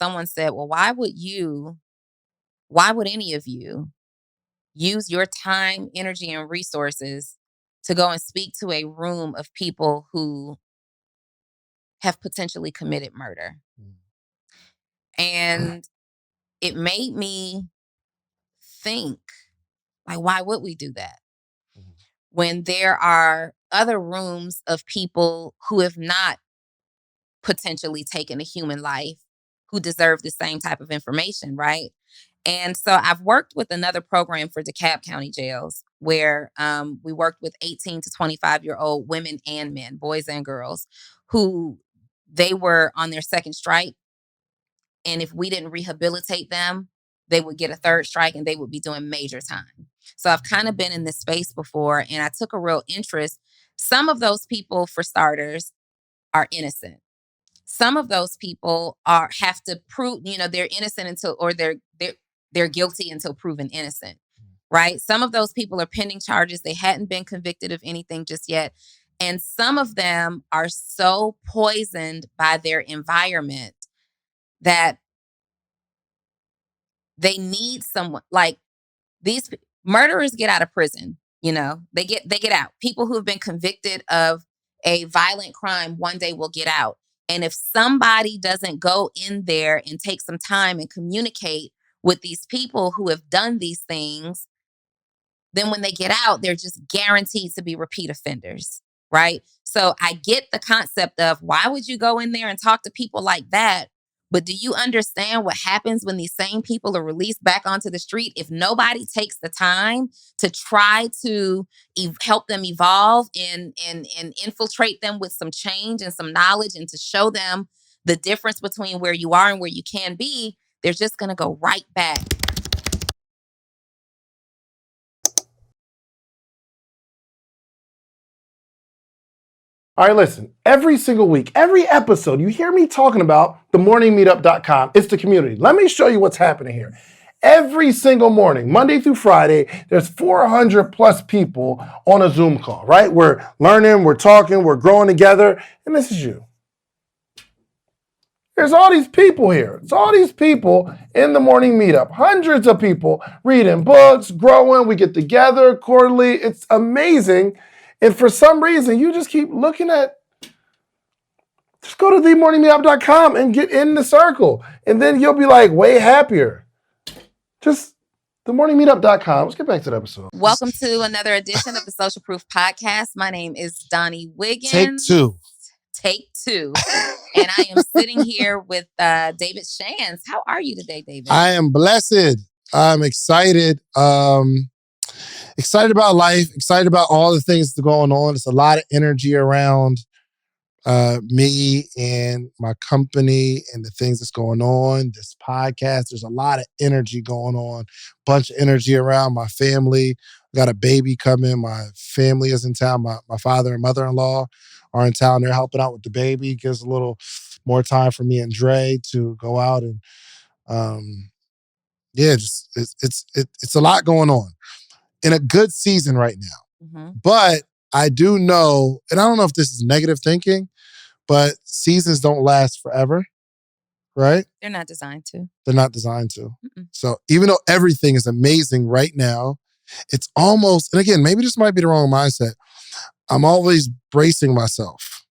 someone said, well, why would any of you use your time, energy, and resources to go and speak to a room of people who have potentially committed murder? And it made me think, like, why would we do that? When there are other rooms of people who have not potentially taken a human life who deserve the same type of information, right? And so I've worked with another program for DeKalb County jails where we worked with 18 to 25-year-old women and men, boys and girls, who they were on their second strike. And if we didn't rehabilitate them, they would get a third strike and they would be doing major time. So I've kind of been in this space before and I took a real interest. Some of those people, for starters, are innocent. Some of those people have to prove, they're innocent until, or they're guilty until proven innocent, right? Some of those people are pending charges. They hadn't been convicted of anything just yet. And some of them are so poisoned by their environment that they need someone. Like, these murderers get out of prison, they get out. People who have been convicted of a violent crime one day will get out. And if somebody doesn't go in there and take some time and communicate with these people who have done these things, then when they get out, they're just guaranteed to be repeat offenders, right? So I get the concept of, why would you go in there and talk to people like that? But do you understand what happens when these same people are released back onto the street? If nobody takes the time to try to help them evolve and infiltrate them with some change and some knowledge and to show them the difference between where you are and where you can be, they're just going to go right back. All right, listen, every single week, every episode, you hear me talking about themorningmeetup.com. It's the community. Let me show you what's happening here. Every single morning, Monday through Friday, there's 400 plus people on a Zoom call, right? We're learning, we're talking, we're growing together, and this is you. There's all these people here. It's all these people in the morning meetup. Hundreds of people reading books, growing. We get together quarterly. It's amazing. And for some reason, you just keep looking at, just go to themorningmeetup.com and get in the circle. And then you'll be like way happier. Just themorningmeetup.com. Let's get back to the episode. Welcome to another edition of the Social Proof Podcast. My name is Donni Wiggins. Take two. And I am sitting here with David Shands. How are you today, David? I am blessed. I'm excited. Excited about life, excited about all the things that are going on. There's a lot of energy around me and my company and the things that's going on. This podcast, there's a lot of energy going on. Bunch of energy around my family. I got a baby coming. My family is in town. My father and mother-in-law are in town. They're helping out with the baby. Gives a little more time for me and Dre to go out and it's a lot going on. In a good season right now. Mm-hmm. But I do know, and I don't know if this is negative thinking, but seasons don't last forever, right? They're not designed to. They're not designed to. Mm-mm. So even though everything is amazing right now, it's almost, and again, maybe this might be the wrong mindset, I'm always bracing myself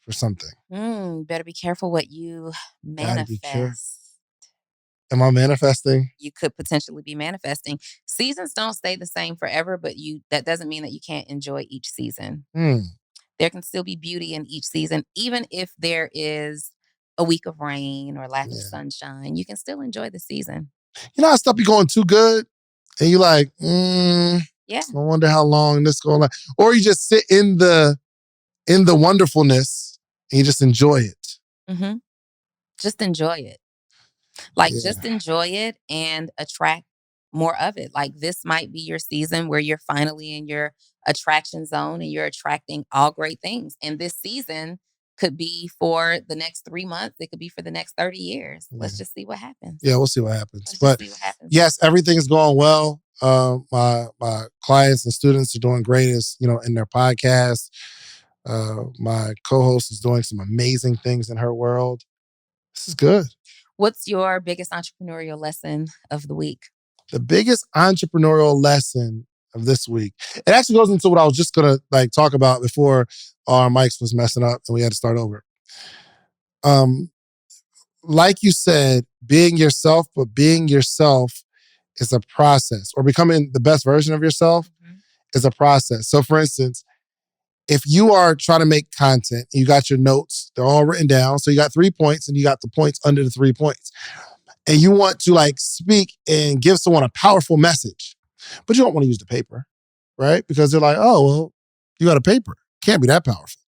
for something. Better be careful what you manifest. Am I manifesting? You could potentially be manifesting. Seasons don't stay the same forever, but that doesn't mean that you can't enjoy each season. There can still be beauty in each season, even if there is a week of rain or lack of sunshine. You can still enjoy the season. You know how stuff be going too good, and you're like, I wonder how long this going to last. Or you just sit in the wonderfulness and you just enjoy it. Mm-hmm. Just enjoy it. Just enjoy it and attract more of it. Like, this might be your season where you're finally in your attraction zone and you're attracting all great things. And this season could be for the next 3 months. It could be for the next 30 years. Let's just see what happens. Yeah, we'll see what happens. Yes, everything's going well. My clients and students are doing great in their podcast. My co-host is doing some amazing things in her world. This is good. What's your biggest entrepreneurial lesson of the week? The biggest entrepreneurial lesson of this week. It actually goes into what I was just gonna talk about before our mics was messing up and we had to start over. Like you said, being yourself, but being yourself is a process, or becoming the best version of yourself is a process. So for instance, if you are trying to make content, you got your notes, they're all written down. So you got 3 points and you got the points under the 3 points. And you want to speak and give someone a powerful message, but you don't want to use the paper, right? Because they're like, oh, well, you got a paper. Can't be that powerful.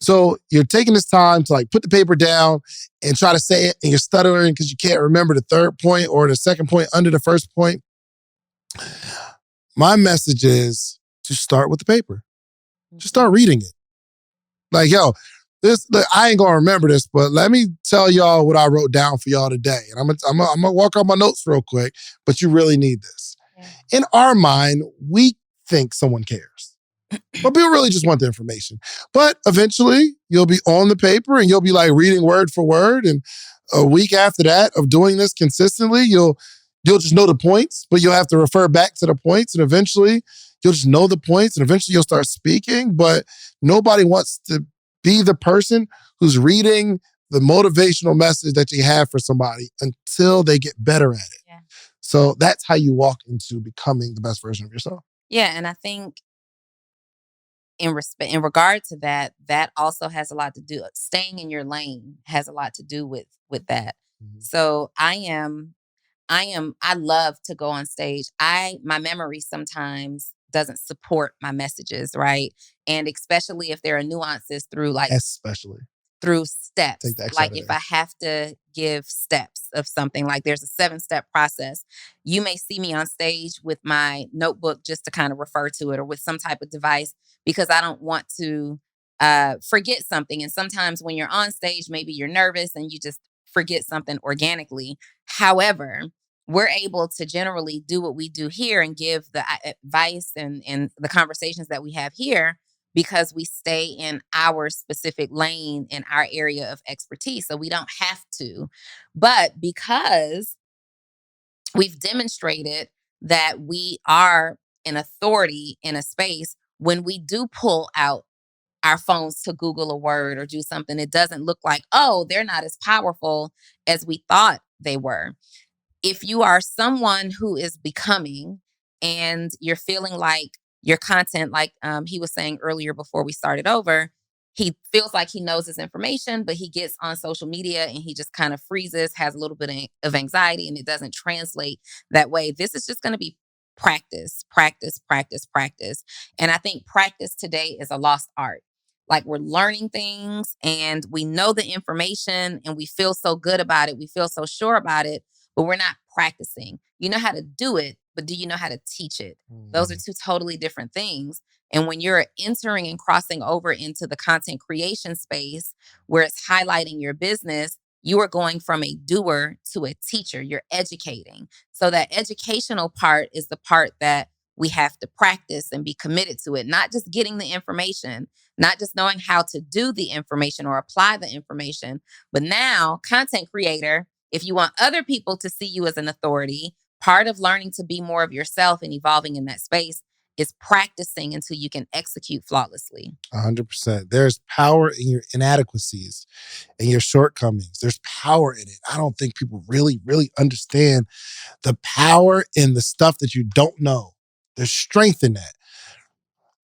So you're taking this time to put the paper down and try to say it, and you're stuttering because you can't remember the third point or the second point under the first point. My message is to start with the paper. Just start reading it. I ain't gonna remember this, but let me tell y'all what I wrote down for y'all today. And I'm gonna walk off my notes real quick, but you really need this. Yeah. In our mind, we think someone cares. But people really just want the information. But eventually, you'll be on the paper and you'll be reading word for word. And a week after that of doing this consistently, you'll just know the points, but you'll have to refer back to the points. And eventually, you'll just know the points. And eventually, you'll start speaking. But nobody wants to be the person who's reading the motivational message that you have for somebody until they get better at it. Yeah. So that's how you walk into becoming the best version of yourself. Yeah, and I think in regard to that also has a lot to do. Staying in your lane has a lot to do with that. Mm-hmm. So I love to go on stage. My memory sometimes doesn't support my messages, right? And especially if there are nuances through through steps. If I have to give steps of something, there's a 7-step process. You may see me on stage with my notebook just to kind of refer to it, or with some type of device, because I don't want to forget something. And sometimes when you're on stage, maybe you're nervous and you just forget something organically. However, we're able to generally do what we do here and give the advice and the conversations that we have here, because we stay in our specific lane in our area of expertise. So we don't have to. But because we've demonstrated that we are an authority in a space, when we do pull out our phones to Google a word or do something, it doesn't look like, oh, they're not as powerful as we thought they were. If you are someone who is becoming and you're feeling like your content, he was saying earlier before we started over, he feels like he knows his information, but he gets on social media and he just kind of freezes, has a little bit of anxiety, and it doesn't translate that way. This is just going to be practice, practice, practice, practice. And I think practice today is a lost art. We're learning things and we know the information and we feel so good about it. We feel so sure about it, but we're not practicing. You know how to do it, but do you know how to teach it? Mm-hmm. Those are two totally different things. And when you're entering and crossing over into the content creation space where it's highlighting your business, you are going from a doer to a teacher. You're educating. So that educational part is the part that we have to practice and be committed to it. Not just getting the information, not just knowing how to do the information or apply the information, but now, content creator, if you want other people to see you as an authority, part of learning to be more of yourself and evolving in that space is practicing until you can execute flawlessly. 100%. There's power in your inadequacies and your shortcomings. There's power in it. I don't think people really, really understand the power in the stuff that you don't know. There's strength in that.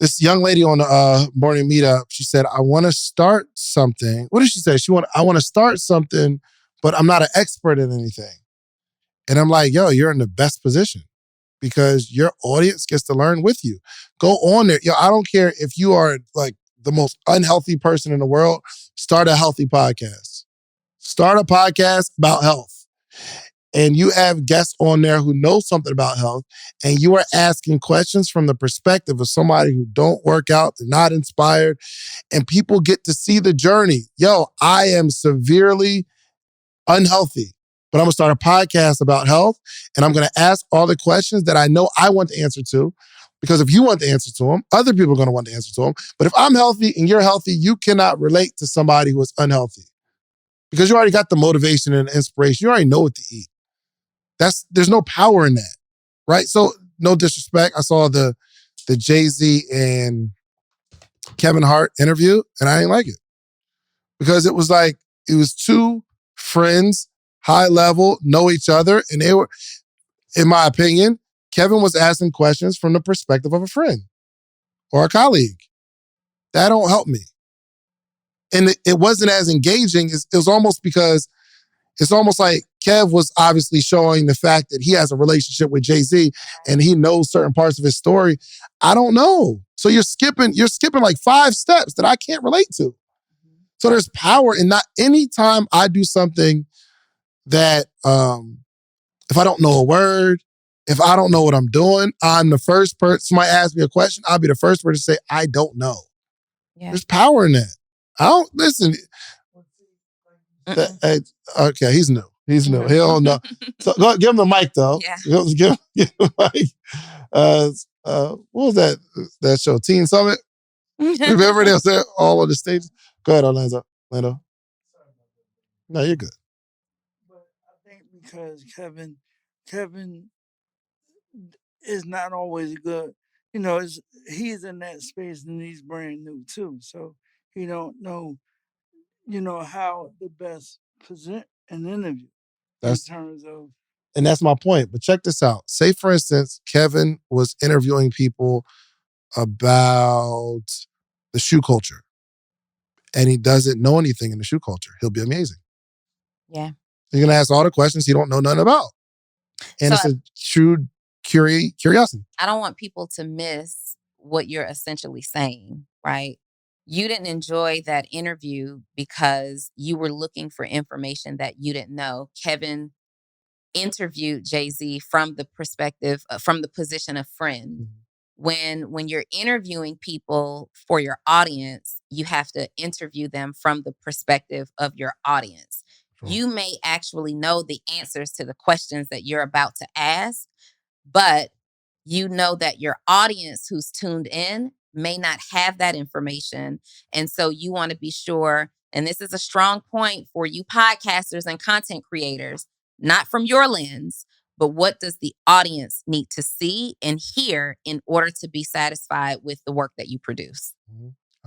This young lady on the morning meetup, she said, I want to start something. What did she say? I want to start something, but I'm not an expert in anything. And I'm like, yo, you're in the best position because your audience gets to learn with you. Go on there. Yo, I don't care if you are the most unhealthy person in the world, start a healthy podcast. Start a podcast about health. And you have guests on there who know something about health, and you are asking questions from the perspective of somebody who don't work out, they're not inspired, and people get to see the journey. Yo, I am severely unhealthy, but I'm gonna start a podcast about health, and I'm gonna ask all the questions that I know I want the answer to, because if you want the answer to them, other people are gonna want the answer to them. But if I'm healthy and you're healthy, you cannot relate to somebody who is unhealthy. Because you already got the motivation and the inspiration. You already know what to eat. There's no power in that, right? So no disrespect. I saw the Jay-Z and Kevin Hart interview, and I didn't like it. Because it was like, it was two friends, high level, know each other, and they were, in my opinion, Kevin was asking questions from the perspective of a friend or a colleague. That don't help me. And it wasn't as engaging. It was almost because it's almost like Kev was obviously showing the fact that he has a relationship with Jay-Z and he knows certain parts of his story. I don't know. So you're skipping like 5 steps that I can't relate to. So there's power in not any time I do something that if I don't know a word, if I don't know what I'm doing, I'm the first person, somebody asks me a question, I'll be the first person to say, I don't know. Yeah. There's power in that. I don't, listen. Okay, he's new. He's new. He don't know. So go, give him the mic though. Yeah. Give him the mic. What was that show? Teen Summit? Remember they were all on the stage? Go ahead, Orlando. No, you're good. But I think because Kevin is not always good. You know, he's in that space and he's brand new too. So he don't know, how to best present an interview in terms of. And that's my point. But check this out. Say, for instance, Kevin was interviewing people about the shoe culture and he doesn't know anything in the shoe culture. He'll be amazing. Yeah. He's going to ask all the questions he don't know nothing about. And so it's a true curiosity. I don't want people to miss what you're essentially saying, right? You didn't enjoy that interview because you were looking for information that you didn't know. Kevin interviewed Jay-Z from the perspective, from the position of friend. When you're interviewing people for your audience, you have to interview them from the perspective of your audience. Sure. You may actually know the answers to the questions that you're about to ask, but you know that your audience who's tuned in may not have that information. And so you want to be sure, and this is a strong point for you podcasters and content creators, not from your lens, but what does the audience need to see and hear in order to be satisfied with the work that you produce?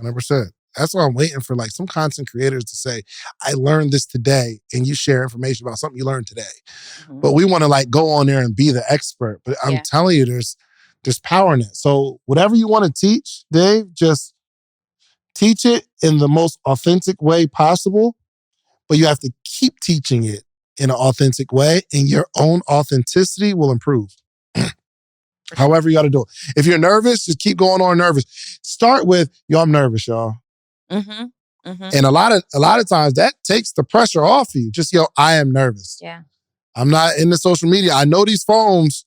100%. That's why I'm waiting for like some content creators to say, I learned this today, and you share information about something you learned today. Mm-hmm. But we want to like go on there and be the expert. But I'm telling you, there's power in it. So whatever you want to teach, Dave, just teach it in the most authentic way possible. But you have to keep teaching it in an authentic way, and your own authenticity will improve. However you got to do it. If you're nervous, just keep going on nervous. Start with, yo, I'm nervous, y'all. Mm-hmm. Mm-hmm. And a lot of times that takes the pressure off you. Just, yo, I am nervous. Yeah. I'm not into social media. I know these phones,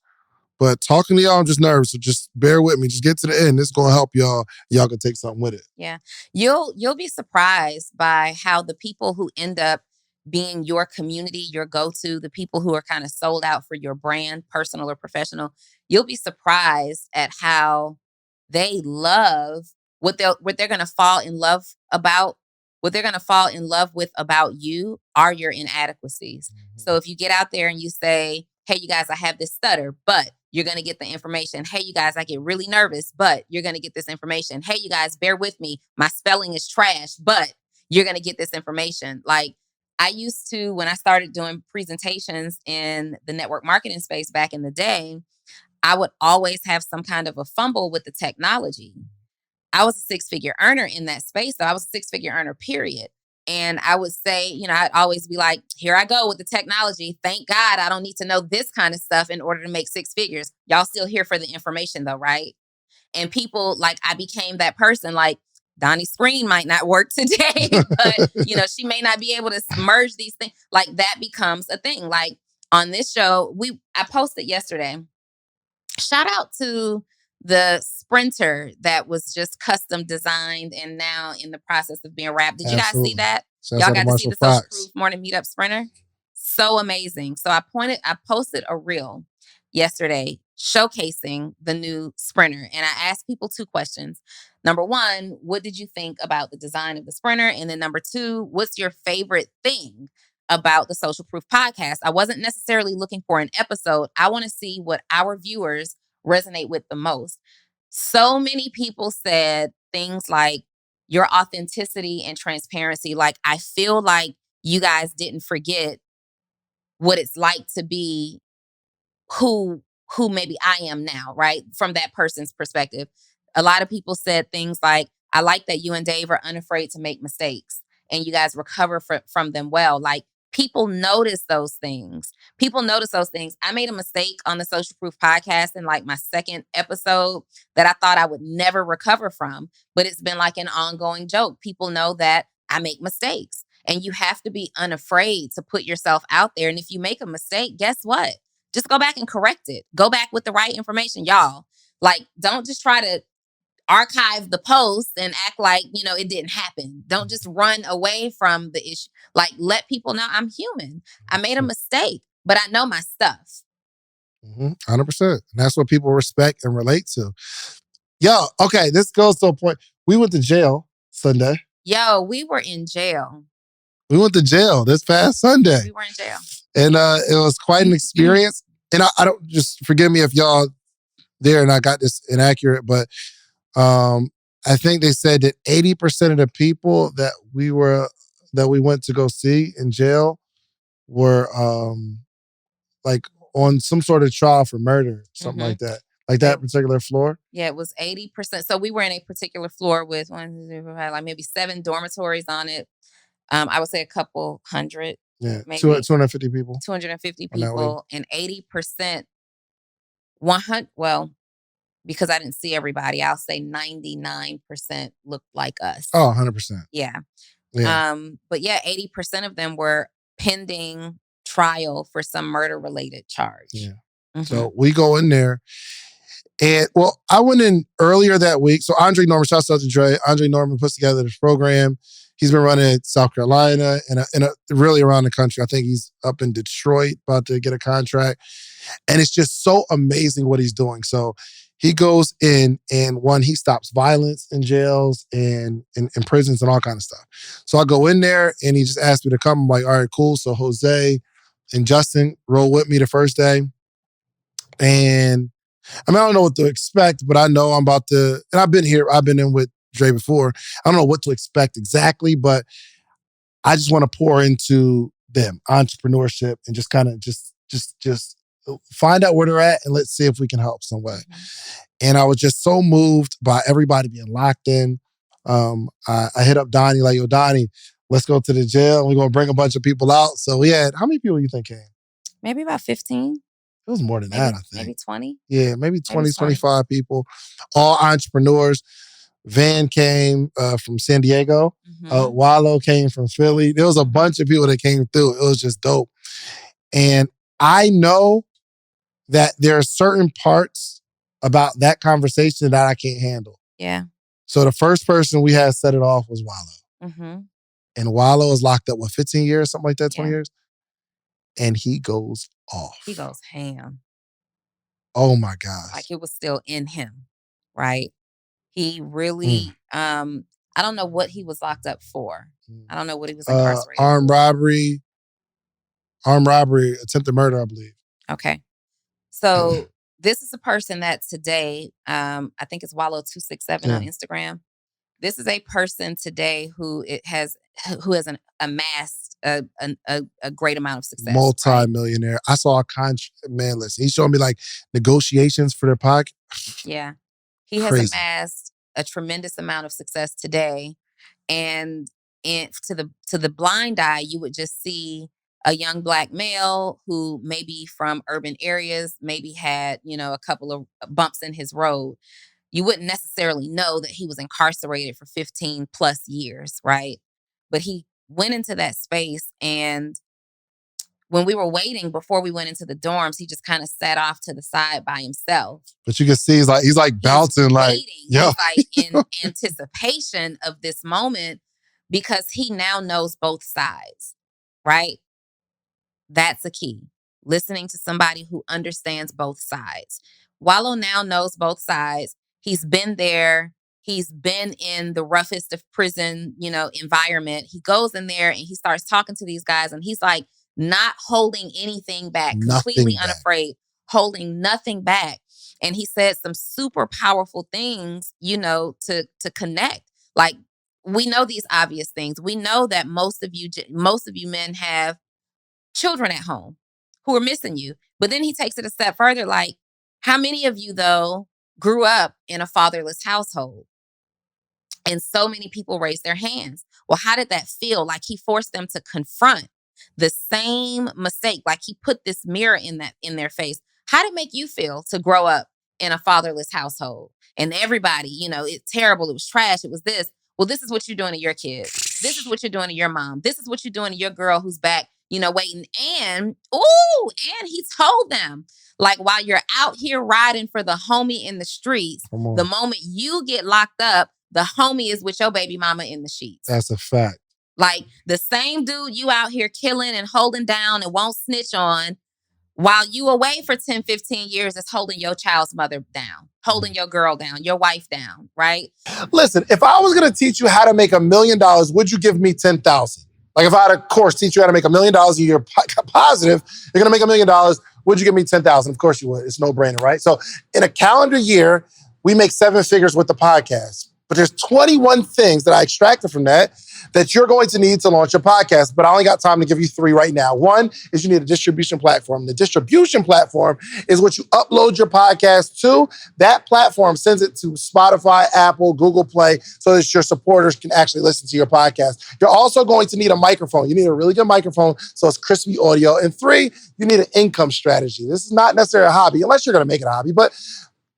but talking to y'all, I'm just nervous. So just bear with me. Just get to the end. This is going to help y'all. Y'all can take something with it. Yeah. You'll be surprised by how the people who end up being your community, your go-to, the people who are kind of sold out for your brand, personal or professional, you'll be surprised at how they love what they're going to fall in love about. What they're going to fall in love with about you are your inadequacies. Mm-hmm. So if you get out there and you say, hey, you guys, I have this stutter, but you're going to get the information. Hey, you guys, I get really nervous, but you're going to get this information. Hey, you guys, bear with me. My spelling is trash, but you're going to get this information. Like, I used to, when I started doing presentations in the network marketing space back in the day, I would always have some kind of a fumble with the technology. I was a 6-figure earner in that space. So I was a 6-figure earner, period. And I would say, I'd always be like, here I go with the technology. Thank God I don't need to know this kind of stuff in order to make 6 figures. Y'all still here for the information though, right? And people, like, I became that person, like, Donnie's screen might not work today, but, she may not be able to merge these things. Like, that becomes a thing. Like, on this show, I posted yesterday, shout out to the Sprinter that was just custom designed and now in the process of being wrapped. Did you guys see that? Y'all got to see the Social Proof Morning Meetup Sprinter? So amazing. So I posted a reel yesterday showcasing the new Sprinter. And I asked people 2 questions. Number 1, what did you think about the design of the Sprinter? And then number 2, what's your favorite thing about the Social Proof podcast? I wasn't necessarily looking for an episode. I want to see what our viewers resonate with the most. So many people said things like your authenticity and transparency. Like, I feel like you guys didn't forget what it's like to be who maybe I am now, right? From that person's perspective. A lot of people said things like, I like that you and Dave are unafraid to make mistakes and you guys recover from them well. Like, people notice those things. People notice those things. I made a mistake on the Social Proof podcast in like my 2nd episode that I thought I would never recover from, but it's been like an ongoing joke. People know that I make mistakes and you have to be unafraid to put yourself out there. And if you make a mistake, guess what? Just go back and correct it. Go back with the right information, y'all. Like, don't just try to archive the post and act like, it didn't happen. Don't just run away from the issue. Like, let people know I'm human. I made a mistake, but I know my stuff. 100%. And that's what people respect and relate to. Yo, okay, this goes to a point. We went to jail Sunday. Yo, we were in jail. We went to jail this past Sunday. We were in jail. And it was quite an experience. And I don't, just forgive me if y'all there and I got this inaccurate, but I think they said that 80% of the people that we went to go see in jail were like on some sort of trial for murder, something like that. Like that particular floor? Yeah, it was 80%. So we were in a particular floor with like maybe 7 dormitories on it. I would say a couple hundred. Yeah, maybe 250 people. 250 people, and 80%, well, because I didn't see everybody, I'll say 99% looked like us. Oh, 100%. Yeah. Yeah. But yeah, 80% of them were pending trial for some murder-related charge. Yeah. So we go in there. And well, I went in earlier that week. So Andre Norman, shouts out to Dre. Andre Norman puts together this program. He's been running in South Carolina and really around the country. I think he's up in Detroit, about to get a contract. And it's just so amazing what he's doing. So he goes in and he stops violence in jails and in prisons and all kind of stuff. So I go in there and he just asked me to come. I'm like, all right, cool. So Jose and Justin roll with me the first day. And I mean, I don't know what to expect, but I know I'm about to, and I've been in with Dre before. I don't know what to expect exactly, but I just want to pour into them, entrepreneurship, and just kind of just find out where they're at and let's see if we can help some way. And I was just so moved by everybody being locked in. I hit up Donni, like, yo, Donni, let's go to the jail. We're going to bring a bunch of people out. So we had, how many people do you think came? Maybe about 15. It was more than that, I think. Maybe 20? Yeah, maybe 20, 25 people. All entrepreneurs. Van came from San Diego. Wallow came from Philly. There was a bunch of people that came through. It was just dope. And I know that there are certain parts about that conversation that I can't handle. Yeah. So the first person we had set it off was Wallow. And Wallow is locked up, 15 years, something like that, 20 years? And he goes off. He goes ham. Oh my gosh. Like it was still in him, right? He really, I don't know what he was locked up for. I don't know what he was incarcerated for. Armed robbery, attempted murder, I believe. Okay. So this is a person that today, I think it's Wallow267 on Instagram. This is a person today who has amassed a great amount of success. Multi-millionaire. Right? I saw a contract, man, listen, he showed me like negotiations for their podcast. Yeah. He has amassed a tremendous amount of success today. And to the blind eye, you would just see a young Black male who maybe from urban areas, maybe had, a couple of bumps in his road. You wouldn't necessarily know that he was incarcerated for 15 plus years, right? But he went into that space, and when we were waiting before we went into the dorms, he just kind of sat off to the side by himself. But you can see he's like bouncing, like, yo. He's like in anticipation of this moment because he now knows both sides, right? That's a key. listening to somebody who understands both sides. Wallow now knows both sides. He's been there. He's been in the roughest of prison, environment. He goes in there and he starts talking to these guys, and he's like not holding anything back, completely unafraid, holding nothing back. And he said some super powerful things, to connect. Like, we know these obvious things. We know that most of you men have children at home who are missing you. But then he takes it a step further. Like, how many of you, though, grew up in a fatherless household? And so many people raised their hands. Well, how did that feel? Like, he forced them to confront the same mistake. Like, he put this mirror in their face. How did it make you feel to grow up in a fatherless household? And everybody, it's terrible. It was trash. It was this. Well, this is what you're doing to your kids. This is what you're doing to your mom. This is what you're doing to your girl who's back, waiting. And he told them, like, while you're out here riding for the homie in the streets, the moment you get locked up, the homie is with your baby mama in the sheets. That's a fact. Like, the same dude you out here killing and holding down and won't snitch on, while you away for 10, 15 years, is holding your child's mother down, holding your girl down, your wife down, right? Listen, if I was going to teach you how to make $1 million, would you give me 10,000? Like, if I had a course teach you how to make $1 million a year, positive, you're going to make $1 million, would you give me 10,000? Of course you would. It's no brainer, right? So in a calendar year, we make 7 figures with the podcast. But there's 21 things that I extracted from that you're going to need to launch a podcast. But I only got time to give you 3 right now. One is you need a distribution platform. The distribution platform is what you upload your podcast to. That platform sends it to Spotify, Apple, Google Play, so that your supporters can actually listen to your podcast. You're also going to need a microphone. You need a really good microphone so it's crispy audio. And 3, you need an income strategy. This is not necessarily a hobby, unless you're going to make it a hobby. But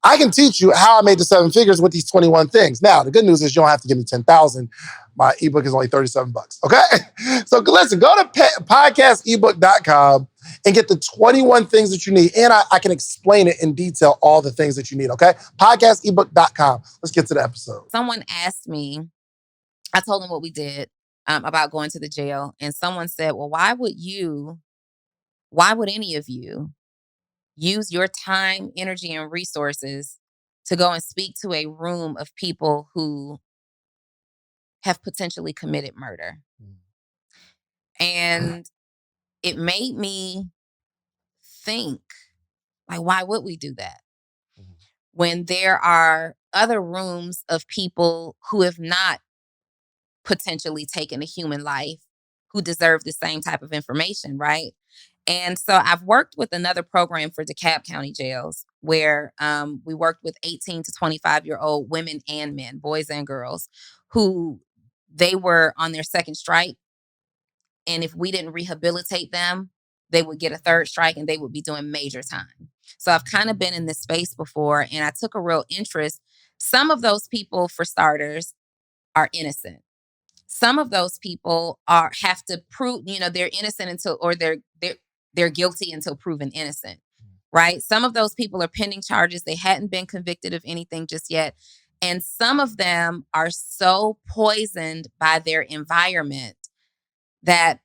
I can teach you how I made the 7 figures with these 21 things. Now, the good news is you don't have to give me 10,000. My ebook is only $37, okay? So listen, go to podcastebook.com and get the 21 things that you need. And I can explain it in detail, all the things that you need, okay? Podcastebook.com. Let's get to the episode. Someone asked me, I told them what we did about going to the jail. And someone said, well, why would any of you use your time, energy, and resources to go and speak to a room of people who have potentially committed murder? And it made me think, like, why would we do that? When there are other rooms of people who have not potentially taken a human life, who deserve the same type of information, right? And so I've worked with another program for DeKalb County jails where we worked with 18 to 25-year-old women and men, boys and girls, who they were on their second strike. And if we didn't rehabilitate them, they would get a third strike and they would be doing major time. So I've kind of been in this space before, and I took a real interest. Some of those people, for starters, are innocent. Some of those people have to prove, they're innocent until, or they're guilty until proven innocent, right? Some of those people are pending charges. They hadn't been convicted of anything just yet. And some of them are so poisoned by their environment that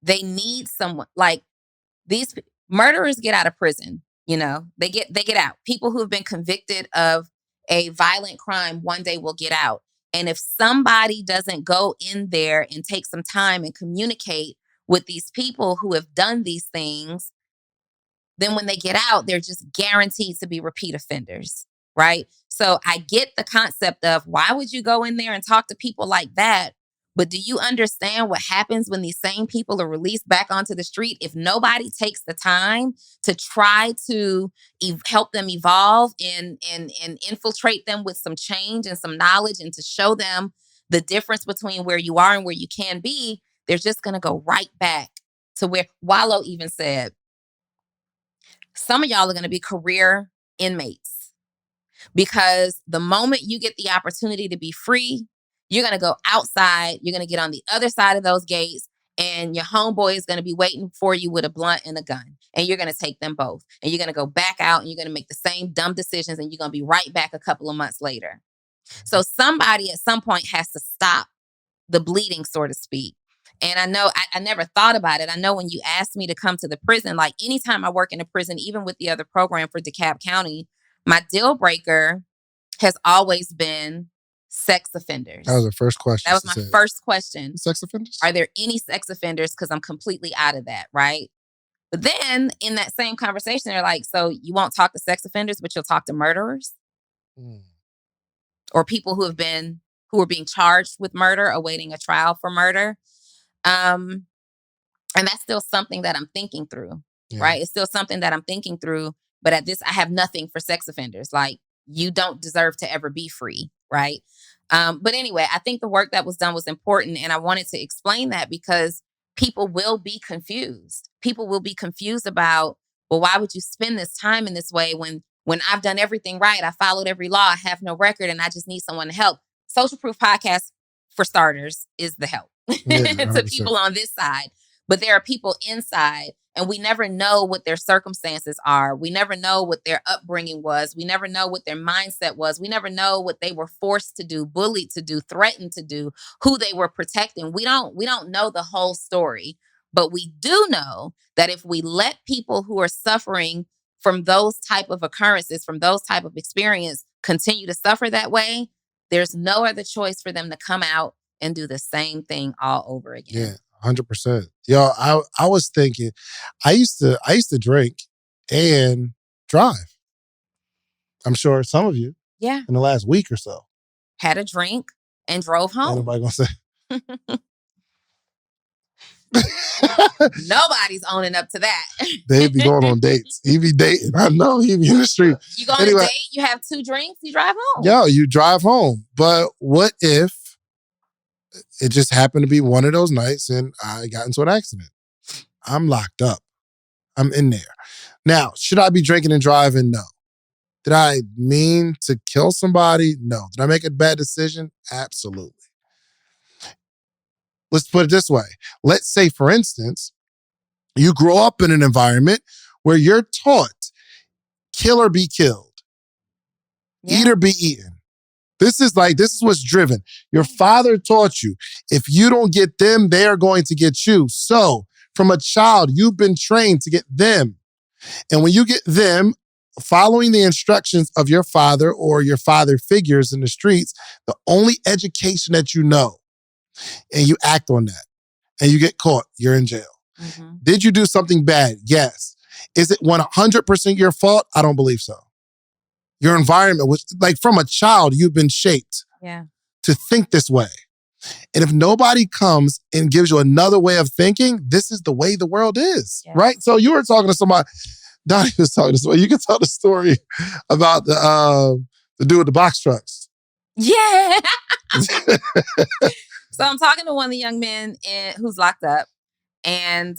they need someone. Like, these murderers get out of prison, they get out. People who have been convicted of a violent crime one day will get out. And if somebody doesn't go in there and take some time and communicate with these people who have done these things, then when they get out, they're just guaranteed to be repeat offenders, right? So I get the concept of, why would you go in there and talk to people like that? But do you understand what happens when these same people are released back onto the street? If nobody takes the time to try to help them evolve and infiltrate them with some change and some knowledge, and to show them the difference between where you are and where you can be, they're just going to go right back to where Wallow even said, some of y'all are going to be career inmates, because the moment you get the opportunity to be free, you're going to go outside. You're going to get on the other side of those gates, and your homeboy is going to be waiting for you with a blunt and a gun, and you're going to take them both, and you're going to go back out, and you're going to make the same dumb decisions, and you're going to be right back a couple of months later. So somebody at some point has to stop the bleeding, so to speak. And I know I never thought about it. I know when you asked me to come to the prison, like anytime I work in a prison, even with the other program for DeKalb County, my deal breaker has always been sex offenders. That was the first question. That was my first question. Sex offenders? Are there any sex offenders? Because I'm completely out of that, right? But then in that same conversation, they're like, so you won't talk to sex offenders, but you'll talk to murderers? Or people who are being charged with murder, awaiting a trial for murder. And that's still something that I'm thinking through, right? It's still something that I'm thinking through. But at this, I have nothing for sex offenders. Like, you don't deserve to ever be free, right? But anyway, I think the work that was done was important. And I wanted to explain that because people will be confused. People will be confused about, well, why would you spend this time in this way when I've done everything right? I followed every law. I have no record and I just need someone to help. Social Proof Podcast, for starters, is the help to people on this side. But there are people inside, and we never know what their circumstances are. We never know what their upbringing was. We never know what their mindset was. We never know what they were forced to do, bullied to do, threatened to do, who they were protecting. We don't know the whole story, but we do know that if we let people who are suffering from those type of occurrences, from those type of experience, continue to suffer that way, there's no other choice for them to come out and do the same thing all over again. Yeah. 100%. Yo, I was thinking, I used to drink and drive. I'm sure some of you, in the last week or so, had a drink and drove home. Anybody gonna say? Nobody's owning up to that. They be going on dates. He be dating. I know he be in the street. You go on a date, you have 2 drinks, you drive home. Yo, you drive home. But what if it just happened to be one of those nights and I got into an accident? I'm locked up. I'm in there. Now, should I be drinking and driving? No. Did I mean to kill somebody? No. Did I make a bad decision? Absolutely. Let's put it this way. Let's say, for instance, you grow up in an environment where you're taught, kill or be killed. Eat or be eaten. This is what's driven. Your father taught you, if you don't get them, they are going to get you. So from a child, you've been trained to get them. And when you get them, following the instructions of your father or your father figures in the streets, the only education that you know, and you act on that, and you get caught, you're in jail. Mm-hmm. Did you do something bad? Yes. Is it 100% your fault? I don't believe so. Your environment was, like, from a child, you've been shaped to think this way. And if nobody comes and gives you another way of thinking, this is the way the world is, right? So you were talking to somebody, Donni was talking to somebody. You can tell the story about the dude with the box trucks. Yeah. So I'm talking to one of the young men who's locked up. And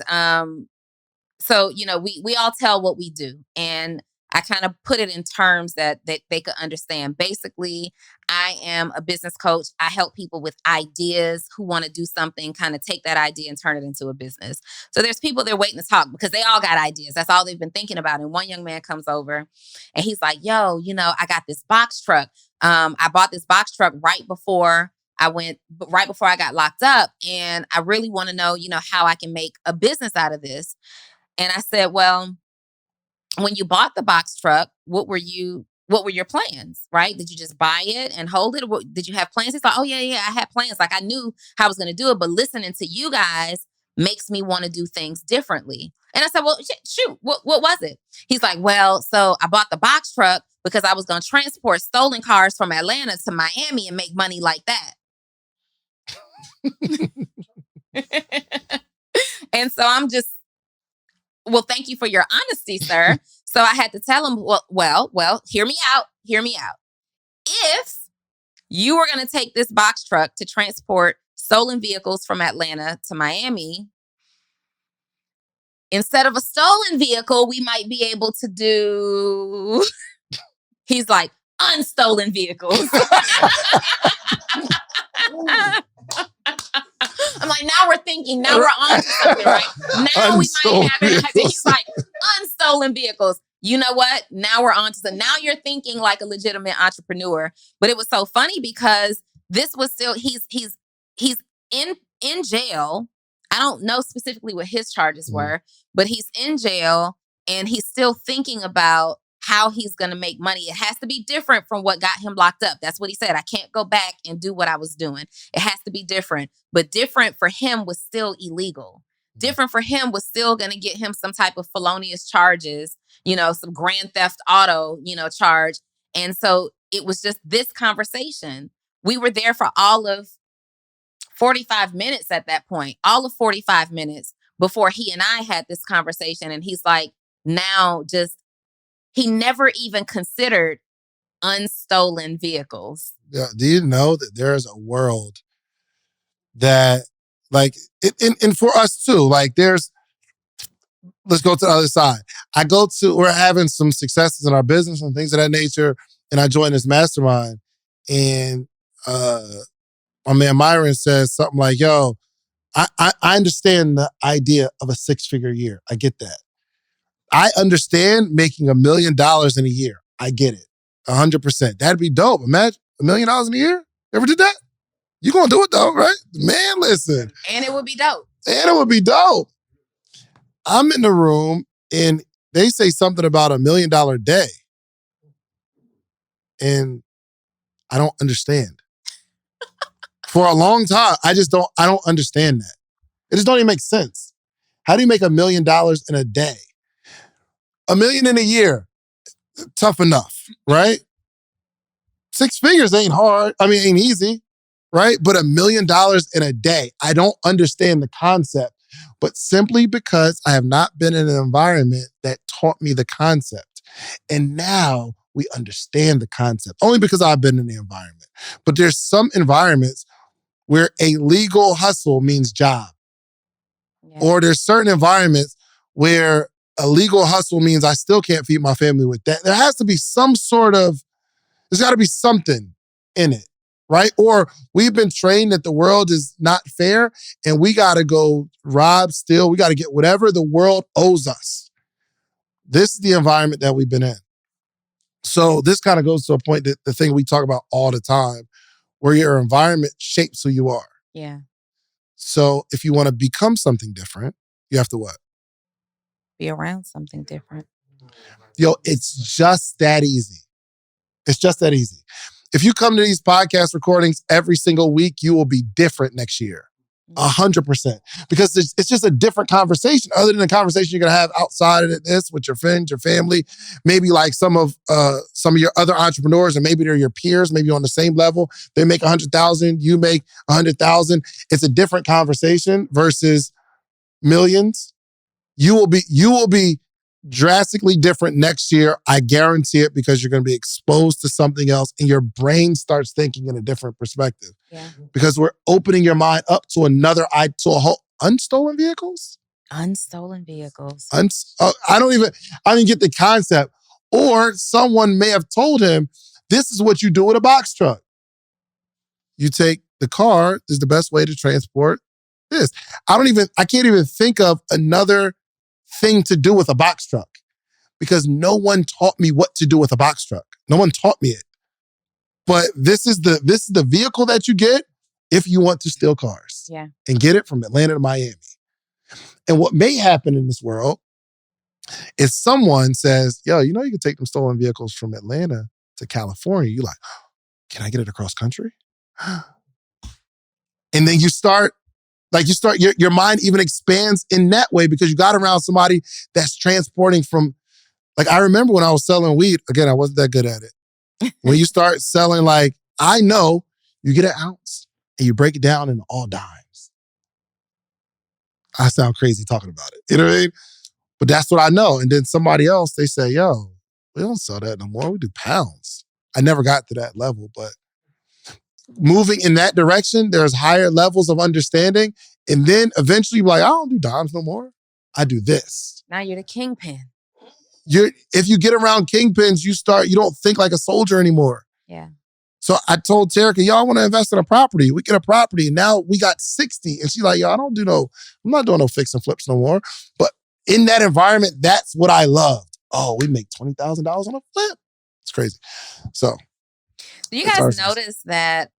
so, we all tell what we do. And I kind of put it in terms that they could understand. Basically, I am a business coach. I help people with ideas who want to do something, kind of take that idea and turn it into a business. So there's people they're waiting to talk because they all got ideas. That's all they've been thinking about. And one young man comes over and he's like, yo, I got this box truck. I bought this box truck right before I got locked up. And I really want to know, how I can make a business out of this. And I said, well, when you bought the box truck, what were your plans, right? Did you just buy it and hold it? Or did you have plans? He's like, oh yeah, I had plans. Like, I knew how I was going to do it, but listening to you guys makes me want to do things differently. And I said, well, shoot, what was it? He's like, well, so I bought the box truck because I was going to transport stolen cars from Atlanta to Miami and make money like that. And so I'm just, well, thank you for your honesty, sir. So I had to tell him, well, hear me out. If you were going to take this box truck to transport stolen vehicles from Atlanta to Miami, instead of a stolen vehicle, we might be able to do, he's like, unstolen vehicles. I'm like, now we're thinking, now we're on to something, right? Now we might have it. He's like, unstolen vehicles. You know what? Now we're on to something. Now you're thinking like a legitimate entrepreneur. But it was so funny because this was still, he's in jail I don't know specifically what his charges were, but he's in jail and he's still thinking about how he's going to make money. It has to be different from what got him locked up. That's what he said. I can't go back and do what I was doing. It has to be different. But different for him was still illegal. Different for him was still going to get him some type of felonious charges, some grand theft auto, charge. And so it was just this conversation. We were there for all of 45 minutes at that point, all of 45 minutes before he and I had this conversation. And he's like, he never even considered unstolen vehicles. Yeah, do you know that there's a world that, like, and for us too, like let's go to the other side. We're having some successes in our business and things of that nature, and I joined this mastermind, and my man Myron says something like, yo, I understand the idea of a 6-figure year. I get that. I understand making $1 million in a year. I get it. 100%. That'd be dope. Imagine $1 million in a year. Ever did that? You gonna do it though, right? Man, listen. And it would be dope. I'm in the room and they say something about $1 million day. And I don't understand. For a long time, I don't understand that. It just don't even make sense. How do you make $1 million in a day? $1 million in a year, tough enough, right? 6 figures ain't hard. Ain't easy, right? But $1 million in a day, I don't understand the concept. But simply because I have not been in an environment that taught me the concept. And now we understand the concept, only because I've been in the environment. But there's some environments where a legal hustle means job. Yeah. Or there's certain environments where a legal hustle means I still can't feed my family with that. There has to be there's got to be something in it, right? Or we've been trained that the world is not fair and we got to go rob, steal, we got to get whatever the world owes us. This is the environment that we've been in. So this kind of goes to a point that the thing we talk about all the time, where your environment shapes who you are. Yeah. So if you want to become something different, you have to what? Be around something different. Yo, it's just that easy. It's just that easy. If you come to these podcast recordings every single week, you will be different next year. 100%. Because it's just a different conversation other than the conversation you're going to have outside of this with your friends, your family, maybe like some of your other entrepreneurs, and maybe they're your peers, maybe on the same level. They make 100,000, you make 100,000. It's a different conversation versus millions. You will be drastically different next year. I guarantee it, because you're going to be exposed to something else and your brain starts thinking in a different perspective. Yeah. Because we're opening your mind up to to a whole unstolen vehicles. Unstolen vehicles. I don't even get the concept. Or someone may have told him, this is what you do with a box truck. You take the car is the best way to transport this. I can't even think of another thing to do with a box truck, because no one taught me what to do with a box truck. No one taught me it. But this is the vehicle that you get if you want to steal cars. Yeah. And get it from Atlanta to Miami. And what may happen in this world is someone says, yo, you can take them stolen vehicles from Atlanta to California. You're like, can I get it across country? And then your mind even expands in that way, because you got around somebody that's transporting from, like, I remember when I was selling weed, again, I wasn't that good at it. When you start selling, like, I know you get an ounce and you break it down into all dimes. I sound crazy talking about it. You know what I mean? But that's what I know. And then somebody else, they say, yo, we don't sell that no more. We do pounds. I never got to that level, but moving in that direction, there's higher levels of understanding. And then eventually you're like, I don't do dimes no more. I do this. Now you're the kingpin. If you get around kingpins, you don't think like a soldier anymore. Yeah. So I told Terica, yo, I want to invest in a property. We get a property. And now we got 60. And she's like, yo, I'm not doing no fix and flips no more. But in that environment, that's what I loved. Oh, we make $20,000 on a flip. It's crazy. So. Do you guys notice that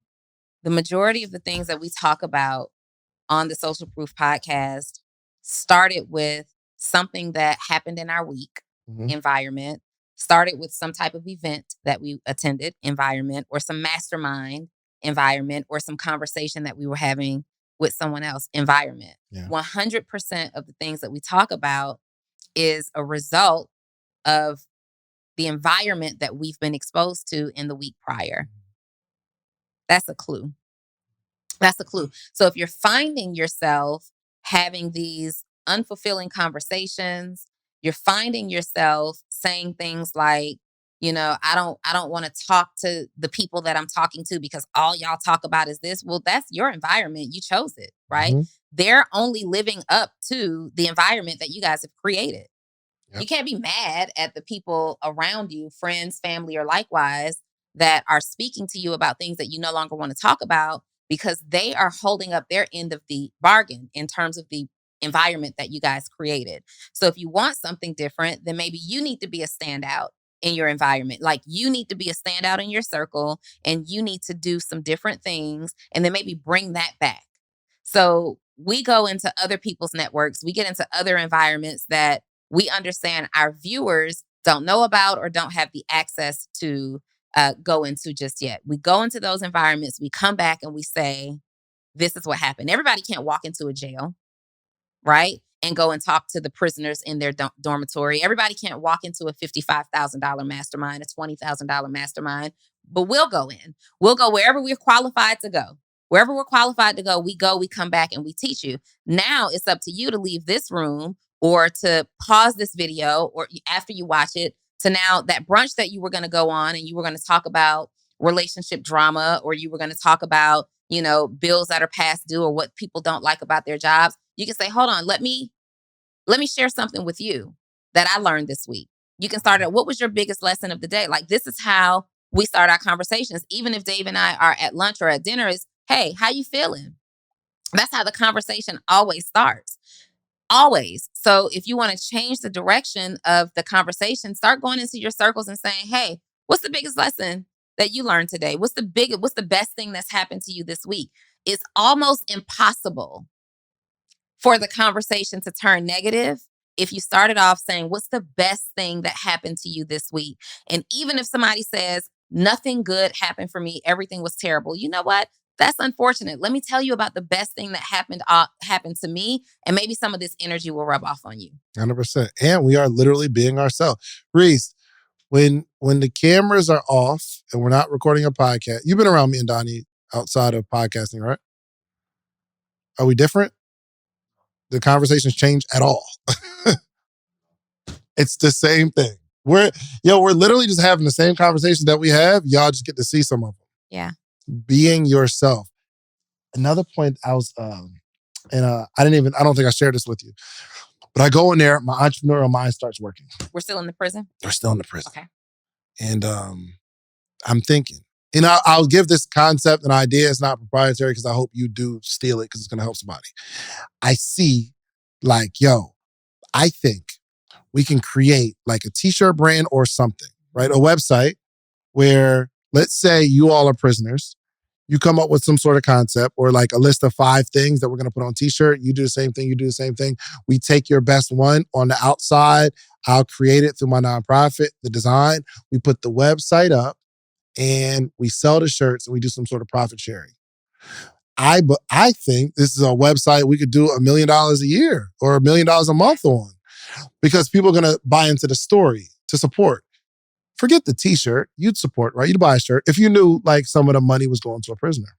the majority of the things that we talk about on the Social Proof podcast started with something that happened in our week, environment, started with some type of event that we attended, environment, or some mastermind, environment, or some conversation that we were having with someone else, environment. 100% of the things that we talk about is a result of the environment that we've been exposed to in the week prior. That's a clue. That's a clue. So if you're finding yourself having these unfulfilling conversations, you're finding yourself saying things like, I don't want to talk to the people that I'm talking to because all y'all talk about is this. Well, that's your environment. You chose it, right? They're only living up to the environment that you guys have created. Yep. You can't be mad at the people around you, friends, family, or likewise, that are speaking to you about things that you no longer want to talk about because they are holding up their end of the bargain in terms of the environment that you guys created. So if you want something different, then maybe you need to be a standout in your environment. Like you need to be a standout in your circle and you need to do some different things and then maybe bring that back. So we go into other people's networks, we get into other environments that we understand our viewers don't know about or don't have the access to go into just yet. We go into those environments, we come back and we say, this is what happened. Everybody can't walk into a jail, right? And go and talk to the prisoners in their dormitory. Everybody can't walk into a $55,000 mastermind, a $20,000 mastermind, but we'll go in. We'll go wherever we're qualified to go. Wherever we're qualified to go, we come back and we teach you. Now it's up to you to leave this room or to pause this video or after you watch it to now that brunch that you were going to go on and you were going to talk about relationship drama or you were going to talk about, bills that are past due or what people don't like about their jobs. You can say, hold on, let me share something with you that I learned this week. You can start at what was your biggest lesson of the day? Like this is how we start our conversations. Even if Dave and I are at lunch or at dinner is, hey, how you feeling? That's how the conversation always starts. Always. So if you want to change the direction of the conversation, start going into your circles and saying, hey, what's the biggest lesson that you learned today? What's the best thing that's happened to you this week? It's almost impossible for the conversation to turn negative if you started off saying, what's the best thing that happened to you this week? And even if somebody says, nothing good happened for me, everything was terrible. You know what? That's unfortunate. Let me tell you about the best thing that happened to me. And maybe some of this energy will rub off on you. 100%. And we are literally being ourselves. Reese, when the cameras are off and we're not recording a podcast, you've been around me and Donni outside of podcasting, right? Are we different? The conversations change at all. It's the same thing. We're literally just having the same conversations that we have. Y'all just get to see some of them. Yeah. Being yourself. Another point I was, I don't think I shared this with you, but I go in there, my entrepreneurial mind starts working. We're still in the prison? They're still in the prison. Okay. And I'm thinking, I'll give this concept an idea. It's not proprietary because I hope you do steal it because it's going to help somebody. I see I think we can create like a t-shirt brand or something, right? A website where, let's say you all are prisoners. You come up with some sort of concept or like a list of 5 things that we're going to put on t-shirt. You do the same thing. You do the same thing. We take your best one on the outside. I'll create it through my nonprofit, the design. We put the website up and we sell the shirts and we do some sort of profit sharing. I think this is a website we could do $1 million a year or $1 million a month on because people are going to buy into the story to support. Forget the t-shirt, you'd support, right? You'd buy a shirt if you knew like some of the money was going to a prisoner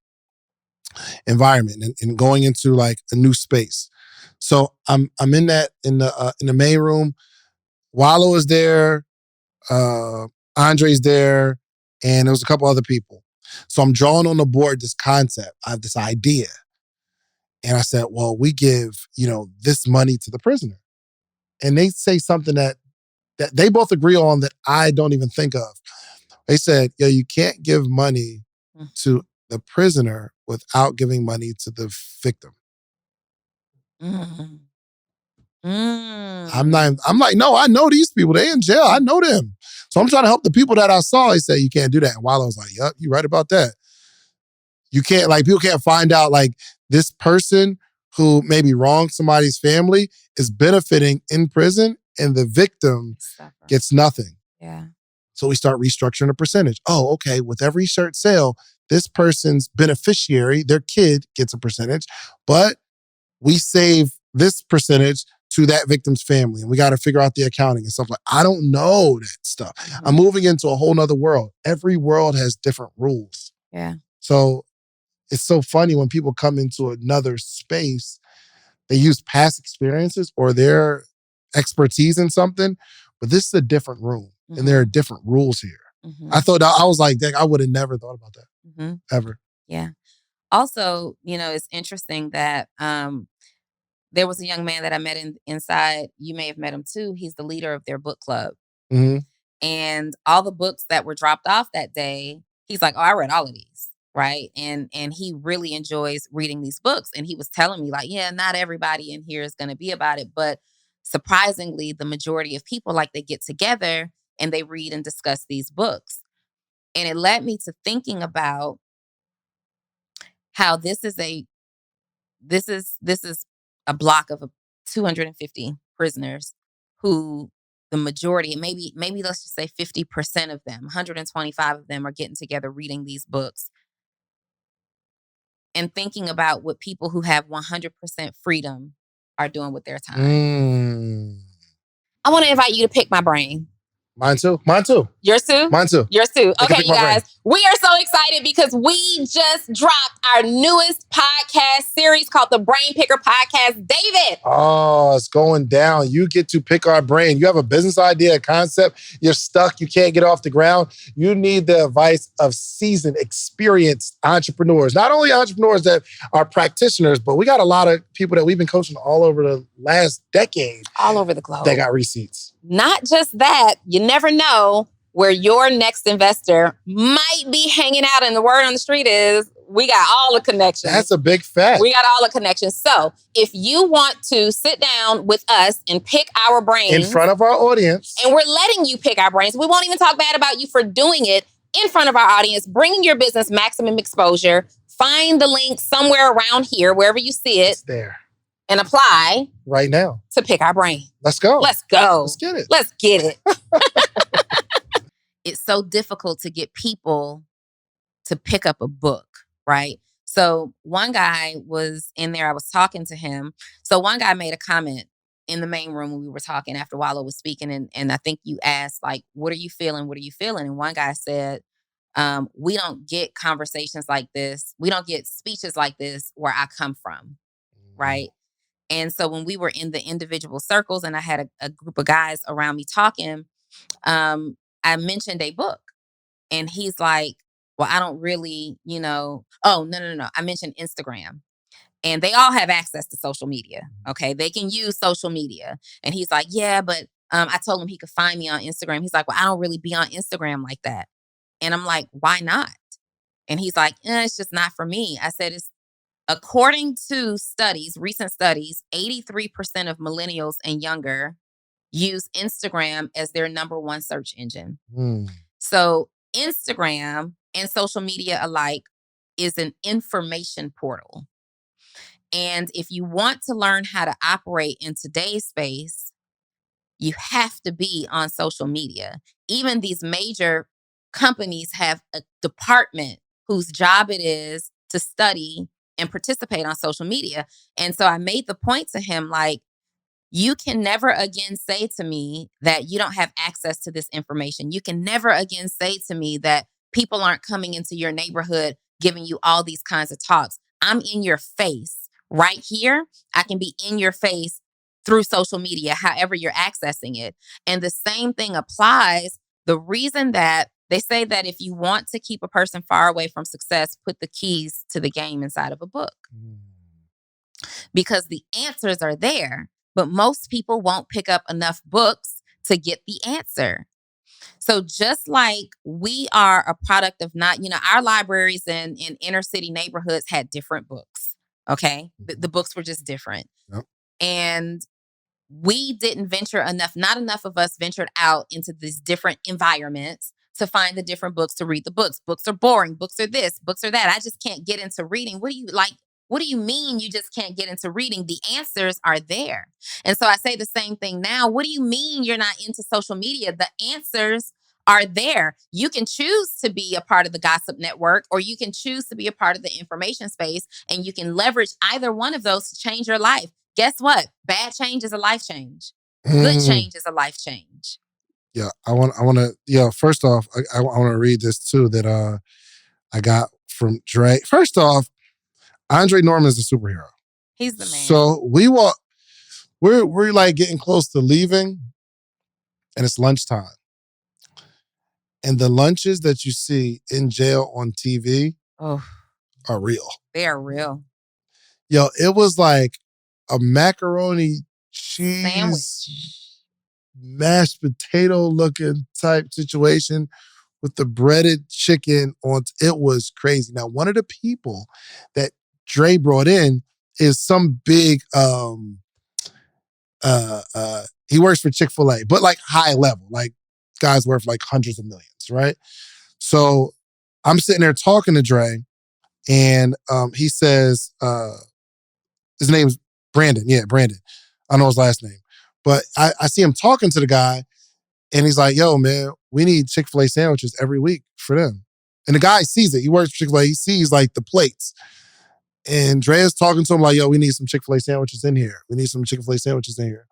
environment and going into like a new space. So I'm in the main room. Wallow is there, Andre's there, and there was a couple other people. So I'm drawing on the board this concept. I have this idea. And I said, well, we give, this money to the prisoner. And they say something that they both agree on that I don't even think of. They said, you can't give money to the prisoner without giving money to the victim. Mm. I'm like, no, I know these people. They in jail. I know them. So I'm trying to help the people that I saw. He said, you can't do that. And Wallow was like, yep, you're right about that. You can't, people can't find out this person who maybe wronged somebody's family is benefiting in prison and the victim gets nothing. Yeah. So we start restructuring a percentage. Oh, okay, with every shirt sale, this person's beneficiary, their kid gets a percentage, but we save this percentage to that victim's family. And we got to figure out the accounting and stuff like I don't know that stuff. I'm moving into a whole nother world. Every world has different rules. Yeah. So it's so funny when people come into another space, they use past experiences or their expertise in something, but this is a different room and there are different rules here. I thought, I was like, dang, I would have never thought about that, ever. Yeah. Also, it's interesting that there was a young man that I met inside. You may have met him too. He's the leader of their book club. And all the books that were dropped off that day, he's like, oh, I read all of these. Right. And he really enjoys reading these books. And he was telling me like, yeah, not everybody in here is going to be about it. But surprisingly, the majority of people, like they get together and they read and discuss these books. And it led me to thinking about how this is a block of 250 prisoners who the majority, maybe let's just say 50% of them, 125 of them are getting together reading these books and thinking about what people who have 100% freedom are doing with their time. I want to invite you to pick my brain. Mine too. Mine too. Yours too? Mine too. Yours too. I Okay, you guys. We are so excited because we just dropped our newest podcast series called the Brain Picker Podcast. David. Oh, it's going down. You get to pick our brain. You have a business idea, a concept. You're stuck. You can't get off the ground. You need the advice of seasoned, experienced entrepreneurs. Not only entrepreneurs that are practitioners, but we got a lot of people that we've been coaching all over the last decade. All over the globe. They got receipts. Not just that, you never know where your next investor might be hanging out. And the word on the street is we got all the connections. That's a big fact. We got all the connections. So if you want to sit down with us and pick our brains. In front of our audience. And we're letting you pick our brains. We won't even talk bad about you for doing it in front of our audience, bringing your business maximum exposure. Find the link somewhere around here, wherever you see it. It's there. And apply right now to pick our brain. Let's go. Let's go. Let's get it. Let's get it. It's so difficult to get people to pick up a book, right? So one guy was in there, I was talking to him. So one guy made a comment in the main room when we were talking after Wallo was speaking. And I think you asked, like, what are you feeling? What are you feeling? And one guy said, we don't get conversations like this. We don't get speeches like this where I come from, right? And so when we were in the individual circles and I had a group of guys around me talking, I mentioned a book and he's like, well, I don't really, oh, no. I mentioned Instagram and they all have access to social media. Okay. They can use social media. And he's like, yeah, but I told him he could find me on Instagram. He's like, well, I don't really be on Instagram like that. And I'm like, why not? And he's like, it's just not for me. I said, according to recent studies, 83% of millennials and younger use Instagram as their number one search engine. So Instagram and social media alike is an information portal. And if you want to learn how to operate in today's space, you have to be on social media. Even these major companies have a department whose job it is to study and participate on social media. And so I made the point to him, like, you can never again say to me that you don't have access to this information. You can never again say to me that people aren't coming into your neighborhood giving you all these kinds of talks. I'm in your face right here. I can be in your face through social media, however you're accessing it. And the same thing applies. The reason that they say that if you want to keep a person far away from success, put the keys to the game inside of a book. Because the answers are there, but most people won't pick up enough books to get the answer. So just like we are a product of our libraries in inner city neighborhoods had different books. Okay. The books were just different. Yep. And we didn't venture enough. Not enough of us ventured out into these different environments to find the different books to read the books. Books are boring. Books are this, books are that. I just can't get into reading. What do you like? What do you mean you just can't get into reading? The answers are there. And so I say the same thing now. What do you mean you're not into social media? The answers are there. You can choose to be a part of the gossip network, or you can choose to be a part of the information space, and you can leverage either one of those to change your life. Guess what? Bad change is a life change. Good change is a life change. Yeah, I want to, first off, I want to read this too that I got from Dre. First off, Andre Norman is a superhero. He's the man. So we're like getting close to leaving, and it's lunchtime. And the lunches that you see in jail on TV are real. They are real. Yo, it was like a macaroni cheese sandwich, mashed potato looking type situation with the breaded chicken on. It was crazy. Now, one of the people that Dre brought in is some big he works for Chick-fil-A, but like high level, like guy's worth like hundreds of millions, right? So I'm sitting there talking to Dre, and he says his name's Brandon. Yeah, Brandon. I don't know his last name. But I see him talking to the guy, and he's like, yo, man, we need Chick-fil-A sandwiches every week for them. And the guy sees it. He works for Chick-fil-A. He sees like the plates. And Dre's talking to him like, yo, we need some Chick-fil-A sandwiches in here. We need some Chick-fil-A sandwiches in here.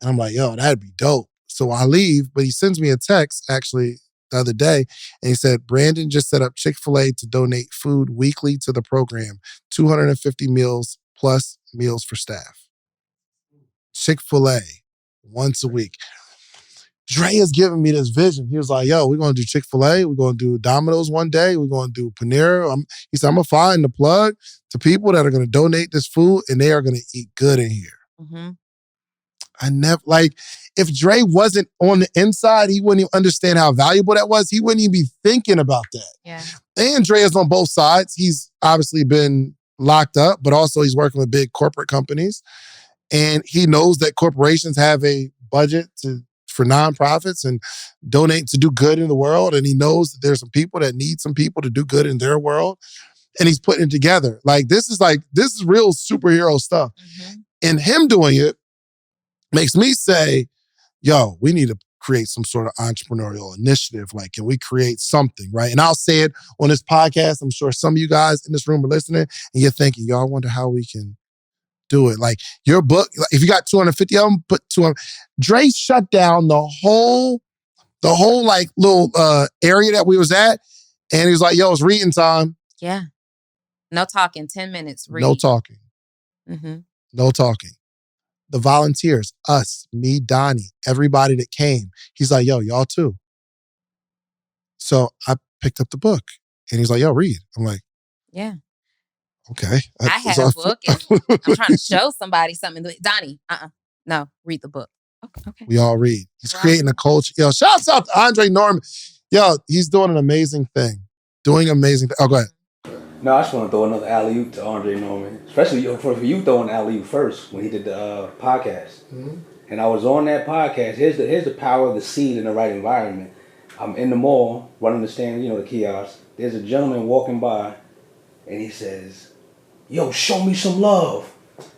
And I'm like, yo, that'd be dope. So I leave, but he sends me a text actually the other day, and he said, Brandon just set up Chick-fil-A to donate food weekly to the program, 250 meals plus meals for staff. Chick-fil-A once a week. Dre is giving me this vision. He was like, yo, we're going to do Chick-fil-A. We're going to do Domino's one day. We're going to do Panera. He said, I'm going to find the plug to people that are going to donate this food, and they are going to eat good in here. Mm-hmm. I never, like, if Dre wasn't on the inside, he wouldn't even understand how valuable that was. He wouldn't even be thinking about that. Yeah. And Dre is on both sides. He's obviously been locked up, but also he's working with big corporate companies. And he knows that corporations have a budget for nonprofits and donate to do good in the world. And he knows that there's some people that need some people to do good in their world. And he's putting it together. This is real superhero stuff. Mm-hmm. And him doing it makes me say, yo, we need to create some sort of entrepreneurial initiative. Like, can we create something, right? And I'll say it on this podcast. I'm sure some of you guys in this room are listening, and you're thinking, yo, I wonder how we can do it. Like, your book, if you got 250 of them, put 200. Dre shut down the whole like little area that we was at, and he was like, yo, it's reading time. Yeah. No talking, 10 minutes, read. No talking. Mm-hmm. No talking. The volunteers, us, me, Donni, everybody that came, he's like, yo, y'all too. So I picked up the book, and he's like, yo, read. I'm like, yeah. Okay. I had a book, and I'm trying to show somebody something. Donni, no, read the book. Okay. We all read. He's creating a culture. Yo, shouts out to Andre Norman. Yo, he's doing an amazing thing. Oh, go ahead. No, I just want to throw another alley-oop to Andre Norman, especially for you throwing alley-oop first when he did the podcast. Mm-hmm. And I was on that podcast. Here's the power of the seed in the right environment. I'm in the mall, running the stand, the kiosk. There's a gentleman walking by, and he says, yo, show me some love.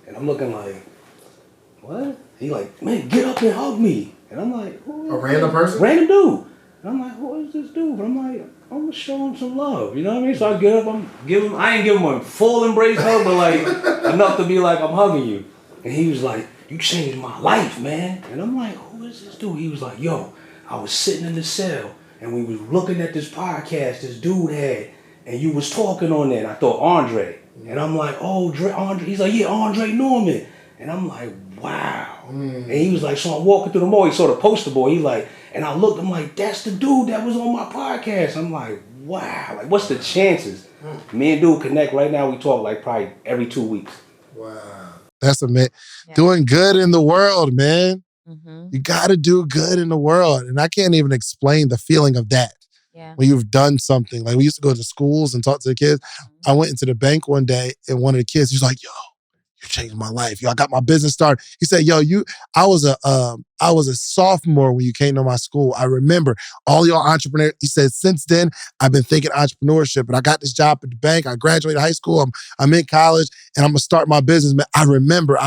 And I'm looking like, what? He like, man, get up and hug me. And I'm like, who is a random person? Random dude. And I'm like, who is this dude? But I'm like, I'm gonna show him some love. You know what I mean? So I get up, I ain't give him a full embrace hug, but like enough to be like, I'm hugging you. And he was like, you changed my life, man. And I'm like, who is this dude? He was like, yo, I was sitting in the cell and we was looking at this podcast this dude had, and you was talking on there. And I thought Andre. And I'm like, oh, Andre. He's like, yeah, Andre Norman. And I'm like, wow. And he was like, so I'm walking through the mall. He saw the poster boy. He like, and I looked, I'm like, that's the dude that was on my podcast. I'm like, wow. Like, what's the chances? Me and dude connect right now. We talk like probably every 2 weeks. Wow. That's amazing. Yeah. Doing good in the world, man. Mm-hmm. You got to do good in the world. And I can't even explain the feeling of that. Yeah. When you've done something. Like, we used to go to schools and talk to the kids. Mm-hmm. I went into the bank one day, and one of the kids, he's like, yo, you changed my life. Yo, I got my business started. He said, yo, I was a sophomore when you came to my school. I remember all y'all entrepreneurs. He said, since then, I've been thinking entrepreneurship, and I got this job at the bank. I graduated high school. I'm in college, and I'm gonna start my business. Man, I remember,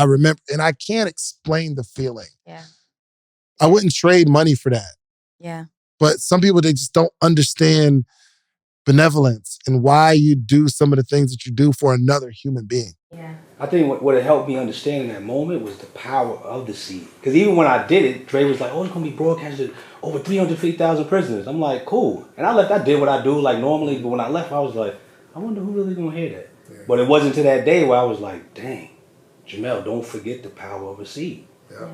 and I can't explain the feeling. Yeah. I wouldn't trade money for that. Yeah. But some people, they just don't understand benevolence and why you do some of the things that you do for another human being. Yeah. I think what it helped me understand in that moment was the power of the seed. Because even when I did it, Dre was like, oh, it's going to be broadcasted to over 350,000 prisoners. I'm like, cool. And I did what I do like normally, but when I left, I was like, I wonder who really going to hear that. Yeah. But it wasn't to that day where I was like, dang, Jamel, don't forget the power of a seed. Yeah.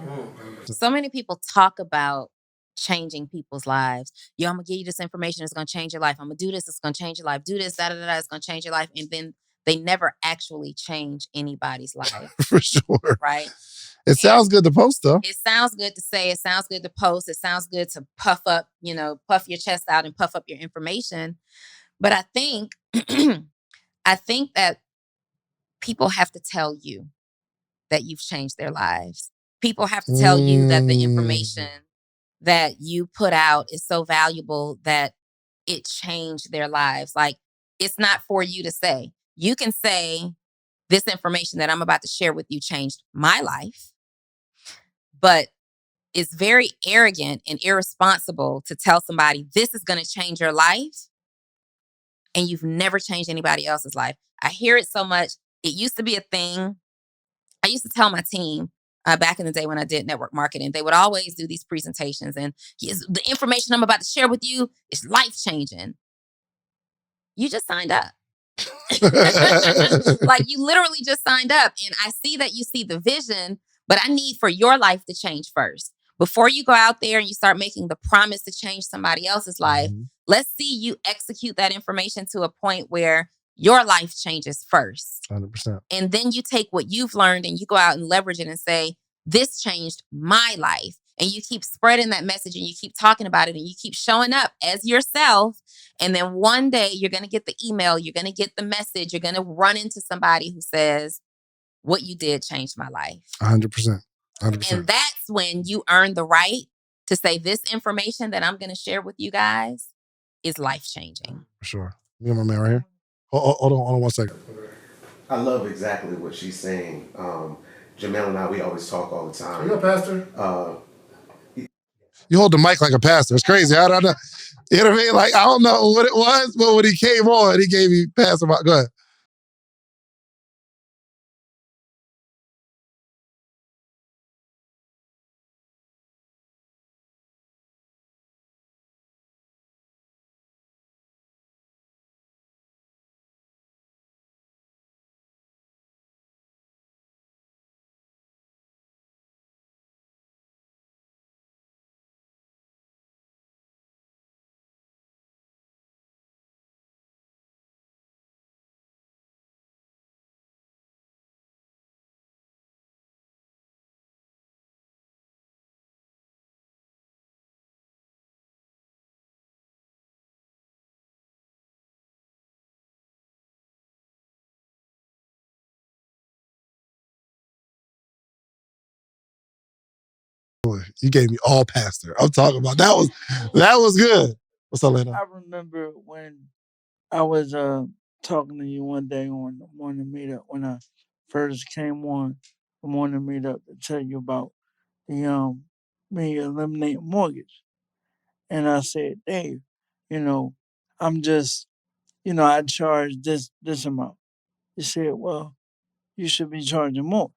So many people talk about changing people's lives. Yo, I'm gonna give you this information, it's gonna change your life. I'm gonna do this, it's gonna change your life. Do this, it's gonna change your life. And then they never actually change anybody's life. For sure. Right? It sounds good to post, though. It sounds good to say, it sounds good to post, it sounds good to puff up, puff your chest out and puff up your information. But I think that people have to tell you that you've changed their lives. People have to tell you that the information that you put out is so valuable that it changed their lives. Like, it's not for you to say. You can say, this information that I'm about to share with you changed my life, but it's very arrogant and irresponsible to tell somebody this is going to change your life and you've never changed anybody else's life. I hear it so much. It used to be a thing. I used to tell my team back in the day when I did network marketing, they would always do these presentations and the information I'm about to share with you is life-changing. You just signed up. Like, you literally just signed up, and I see that you see the vision, but I need for your life to change first. Before you go out there and you start making the promise to change somebody else's life, let's see you execute that information to a point where your life changes first. 100%. And then you take what you've learned and you go out and leverage it and say, this changed my life. And you keep spreading that message and you keep talking about it and you keep showing up as yourself. And then one day you're going to get the email, you're going to get the message, you're going to run into somebody who says, what you did changed my life. 100%. 100%. And that's when you earn the right to say, this information that I'm going to share with you guys is life-changing. For sure. You got my man right here? Hold on 1 second. I love exactly what she's saying. Jamel and I, we always talk all the time. Are you a pastor? You hold the mic like a pastor. It's crazy. I don't know. You know what I mean? Like, I don't know what it was, but when he came on, he gave me pastor. Go ahead. You gave me all pastor. I'm talking about that was good. What's up, Lena? I remember when I was talking to you one day on the morning meetup when I first came on the morning meetup to tell you about the me eliminating mortgage. And I said, Dave, I'm just, I charge this amount. He said, well, you should be charging more,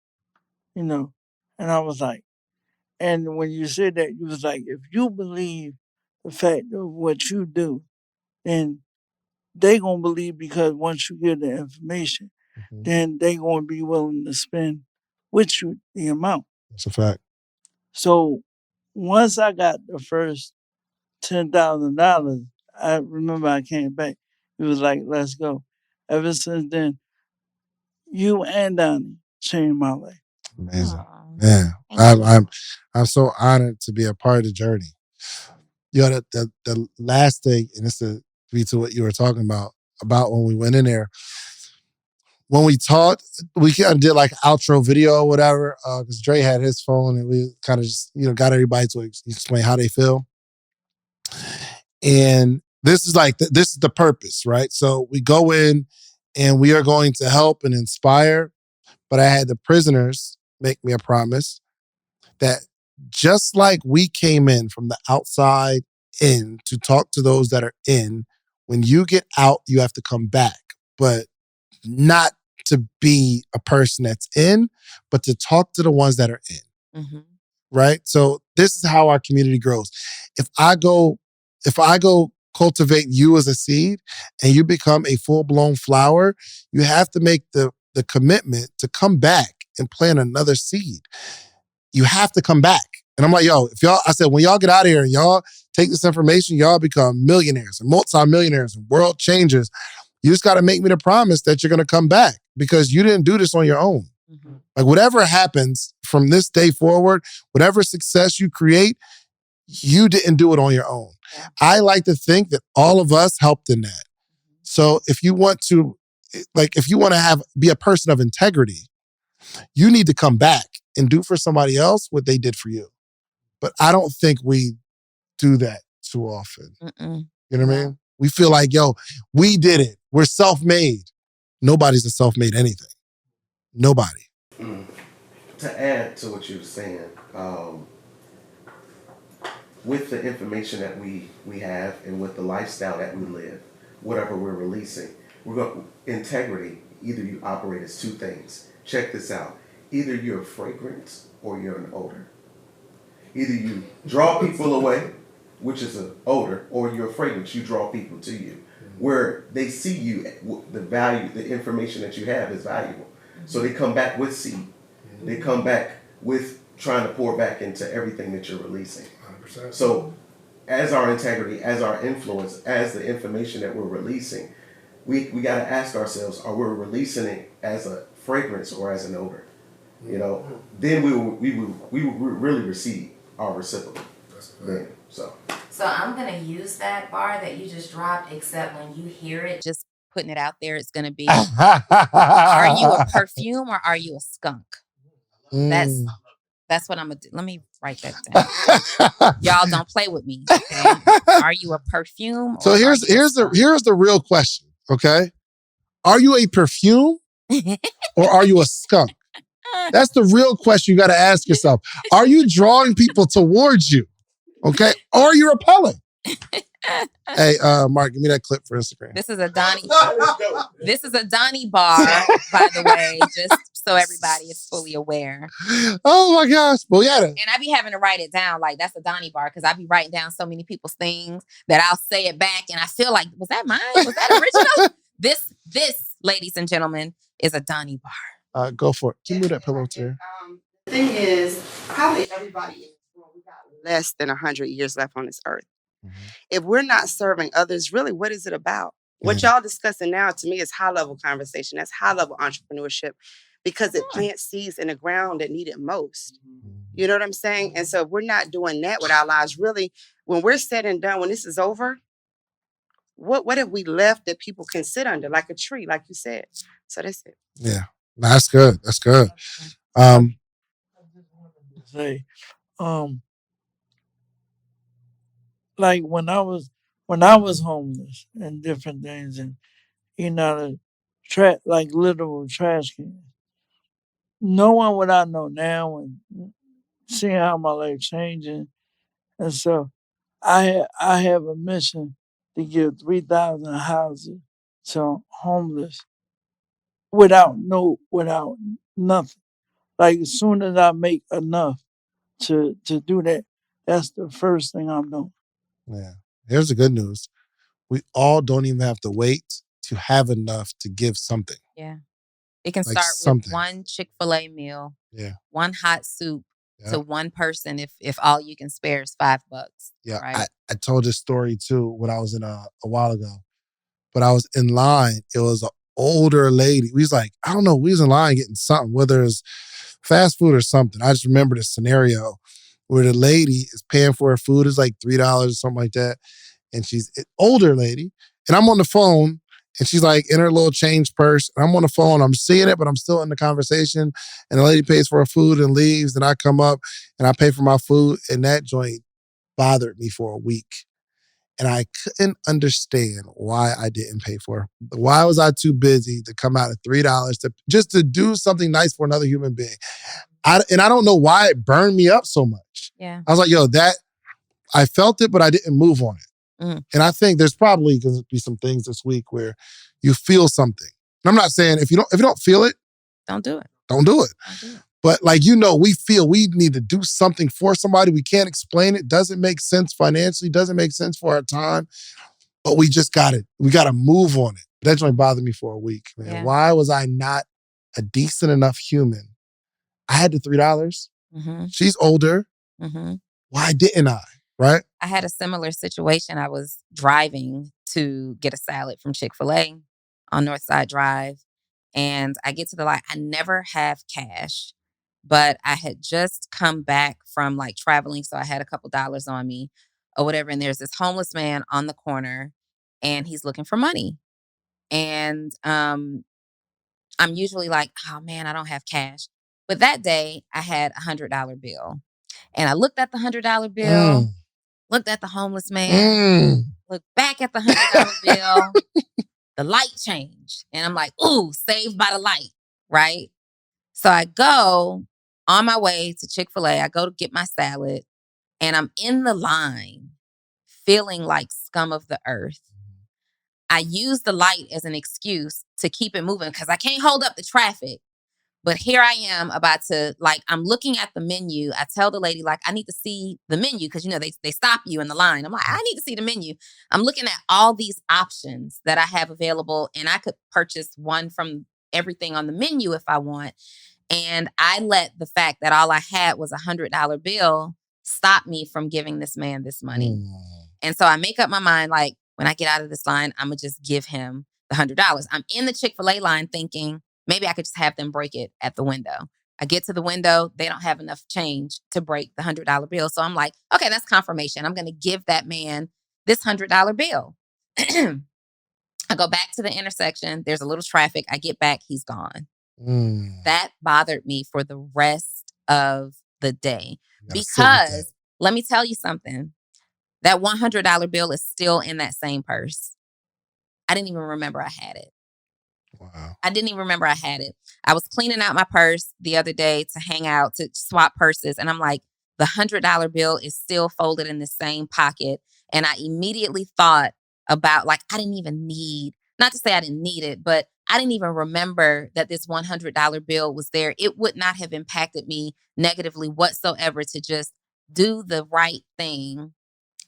you know. And I was like, and when you said that, you was like, if you believe the fact of what you do, then they gonna believe, because once you get the information, then they gonna be willing to spend with you the amount. That's a fact. So once I got the first $10,000, I remember I came back. It was like, let's go. Ever since then, you and Donni changed my life. Amazing. Aww. Man, I'm so honored to be a part of the journey. You know, the last thing, and this is to what you were talking about when we went in there, when we talked, we kind of did like outro video or whatever, because Dre had his phone and we kind of just, got everybody to explain how they feel. And this is this is the purpose, right? So we go in and we are going to help and inspire. But I had the prisoners make me a promise that just like we came in from the outside in to talk to those that are in, when you get out, you have to come back. But not to be a person that's in, but to talk to the ones that are in. Mm-hmm. Right? So this is how our community grows. If I go cultivate you as a seed and you become a full-blown flower, you have to make the commitment to come back and plant another seed. You have to come back. And I'm like, yo, I said, when y'all get out of here and y'all take this information, y'all become millionaires and multimillionaires and world changers. You just got to make me the promise that you're going to come back because you didn't do this on your own. Mm-hmm. Like whatever happens from this day forward, whatever success you create, you didn't do it on your own. Yeah. I like to think that all of us helped in that. So if you want to, be a person of integrity, you need to come back and do for somebody else what they did for you. But I don't think we do that too often. Mm-mm. You know what I mean? We feel like, yo, we did it. We're self-made. Nobody's a self-made anything. Nobody. To add to what you were saying, with the information that we have and with the lifestyle that we live, whatever we're releasing, integrity, either you operate as two things. Check this out. Either you're a fragrance or you're an odor. Either you draw people away, which is an odor, or you're a fragrance, you draw people to you. Where they see you, the value, the information that you have is valuable. So they come back with seed. They come back with trying to pour back into everything that you're releasing. 100%. So as our integrity, as our influence, as the information that we're releasing, we got to ask ourselves, are we releasing it as a fragrance or as an odor? Then we will really receive our reciprocal. Then, so I'm going to use that bar that you just dropped, except when you hear it, just putting it out there, it's going to be, are you a perfume or are you a skunk? That's what I'm going to do. Let me write that down. Y'all don't play with me, okay? Are you a perfume? So here's the real question, okay? Are you a perfume or are you a skunk? That's the real question you got to ask yourself. Are you drawing people towards you? Okay? Or are you repelling? Hey, Mark, give me that clip for Instagram. This is a Donni. This is a Donni bar, by the way, just so everybody is fully aware. Oh my gosh. Well, yeah. And I be having to write it down like that's a Donni bar because I be writing down so many people's things that I'll say it back and I feel like, was that mine? Was that original? This, ladies and gentlemen, is a Donni bar. Go for it. Can you move that pillow to there? The thing is, probably everybody in this world, we got less than 100 years left on this earth. Mm-hmm. If we're not serving others, really, what is it about? What y'all discussing now, to me, is high-level conversation. That's high-level entrepreneurship because it plants seeds in the ground that need it most. You know what I'm saying? And so if we're not doing that with our lives, really, when we're said and done, when this is over, what have we left that people can sit under, like a tree, like you said? So that's it. Yeah, that's good. That's good. Say, like when I was homeless and different things and like literal trash cans. Knowing what I know now and seeing how my life changing, and so I have a mission to give 3,000 houses to homeless without nothing. Like as soon as I make enough to do that, that's the first thing I'm doing. Yeah. Here's the good news. We all don't even have to wait to have enough to give something. Yeah. It can Like start something. with one Chick-fil-A meal, Yeah. one hot soup to one person if all you can spare is $5. Yeah. Right? I told this story too when I was in a while ago. But I was in line. It was an older lady. We was like, I don't know, we was in line getting something, whether it's fast food or something. I just remember the scenario where the lady is paying for her food. It's like $3 or something like that. And she's an older lady. And I'm on the phone And she's like in her little change purse. I'm on the phone. I'm seeing it, but I'm still in the conversation. And the lady pays for her food and leaves. And I come up and I pay for my food. And that joint bothered me for a week. And I couldn't understand why I didn't pay for it. Why was I too busy to come out at $3 just to do something nice for another human being? And I don't know why it burned me up so much. Yeah. I was like, yo, I felt it, but I didn't move on it. And I think there's probably going to be some things this week where you feel something. And I'm not saying if you don't feel it, don't do it. Don't do it. But like, we feel we need to do something for somebody. We can't explain it. Doesn't make sense financially. Doesn't make sense for our time. But we just got it. We got to move on it. That joint bothered me for a week, man. Yeah. Why was I not a decent enough human? I had the $3. She's older. Why didn't I? Right? I had a similar situation. I was driving to get a salad from Chick-fil-A on Northside Drive. And I get to the light. I never have cash, but I had just come back from like traveling. So I had a couple dollars on me or whatever. And there's this homeless man on the corner and he's looking for money. And I'm usually like, oh man, I don't have cash. But that day I had $100 bill. And I looked at the $100 bill. Looked at the homeless man, looked back at the $100 bill, the light changed. And I'm like, ooh, saved by the light, right? So I go on my way to Chick-fil-A. I go to get my salad and I'm in the line feeling like scum of the earth. I use the light as an excuse to keep it moving because I can't hold up the traffic. But here I am about to, I'm looking at the menu. I tell the lady, I need to see the menu because, they stop you in the line. I'm like, I need to see the menu. I'm looking at all these options that I have available and I could purchase one from everything on the menu if I want. And I let the fact that all I had was $100 bill stop me from giving this man this money. And so I make up my mind, when I get out of this line, I'm going to just give him the $100. I'm in the Chick-fil-A line thinking, maybe I could just have them break it at the window. I get to the window. They don't have enough change to break the $100 bill. So I'm like, okay, that's confirmation. I'm going to give that man this $100 bill. I go back to the intersection. There's a little traffic. I get back. He's gone. That bothered me for the rest of the day. Because let me tell you something. That $100 bill is still in that same purse. I didn't even remember I had it. Wow. I didn't even remember I had it. I was cleaning out my purse the other day to hang out, to swap purses. And I'm like, the $100 bill is still folded in the same pocket. And I immediately thought about, I didn't even need, not to say I didn't need it, but I didn't even remember that this $100 bill was there. It would not have impacted me negatively whatsoever to just do the right thing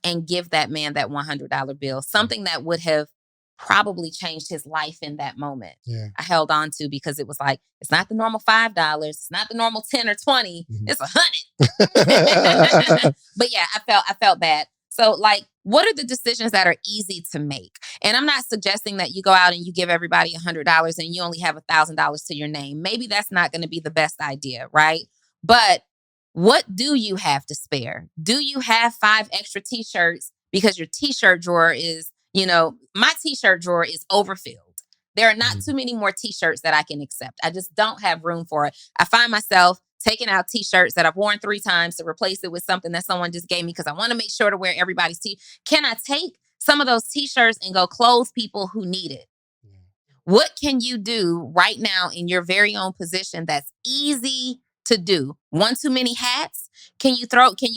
and give that man that $100 bill, something that would have probably changed his life in that moment. Yeah. I held on to because it was it's not the normal $5. It's not the normal 10 or 20. It's $100. But yeah, I felt bad. So what are the decisions that are easy to make? And I'm not suggesting that you go out and you give everybody $100 and you only have $1,000 to your name. Maybe that's not going to be the best idea, right? But what do you have to spare? Do you have 5 extra t-shirts because your t-shirt drawer is, my t-shirt drawer is overfilled. There are not too many more t-shirts that I can accept. I just don't have room for it. I find myself taking out t-shirts that I've worn 3 times to replace it with something that someone just gave me because I want to make sure to wear everybody's Can I take some of those t-shirts and go clothe people who need it? What can you do right now in your very own position that's easy to do? One too many hats? Can you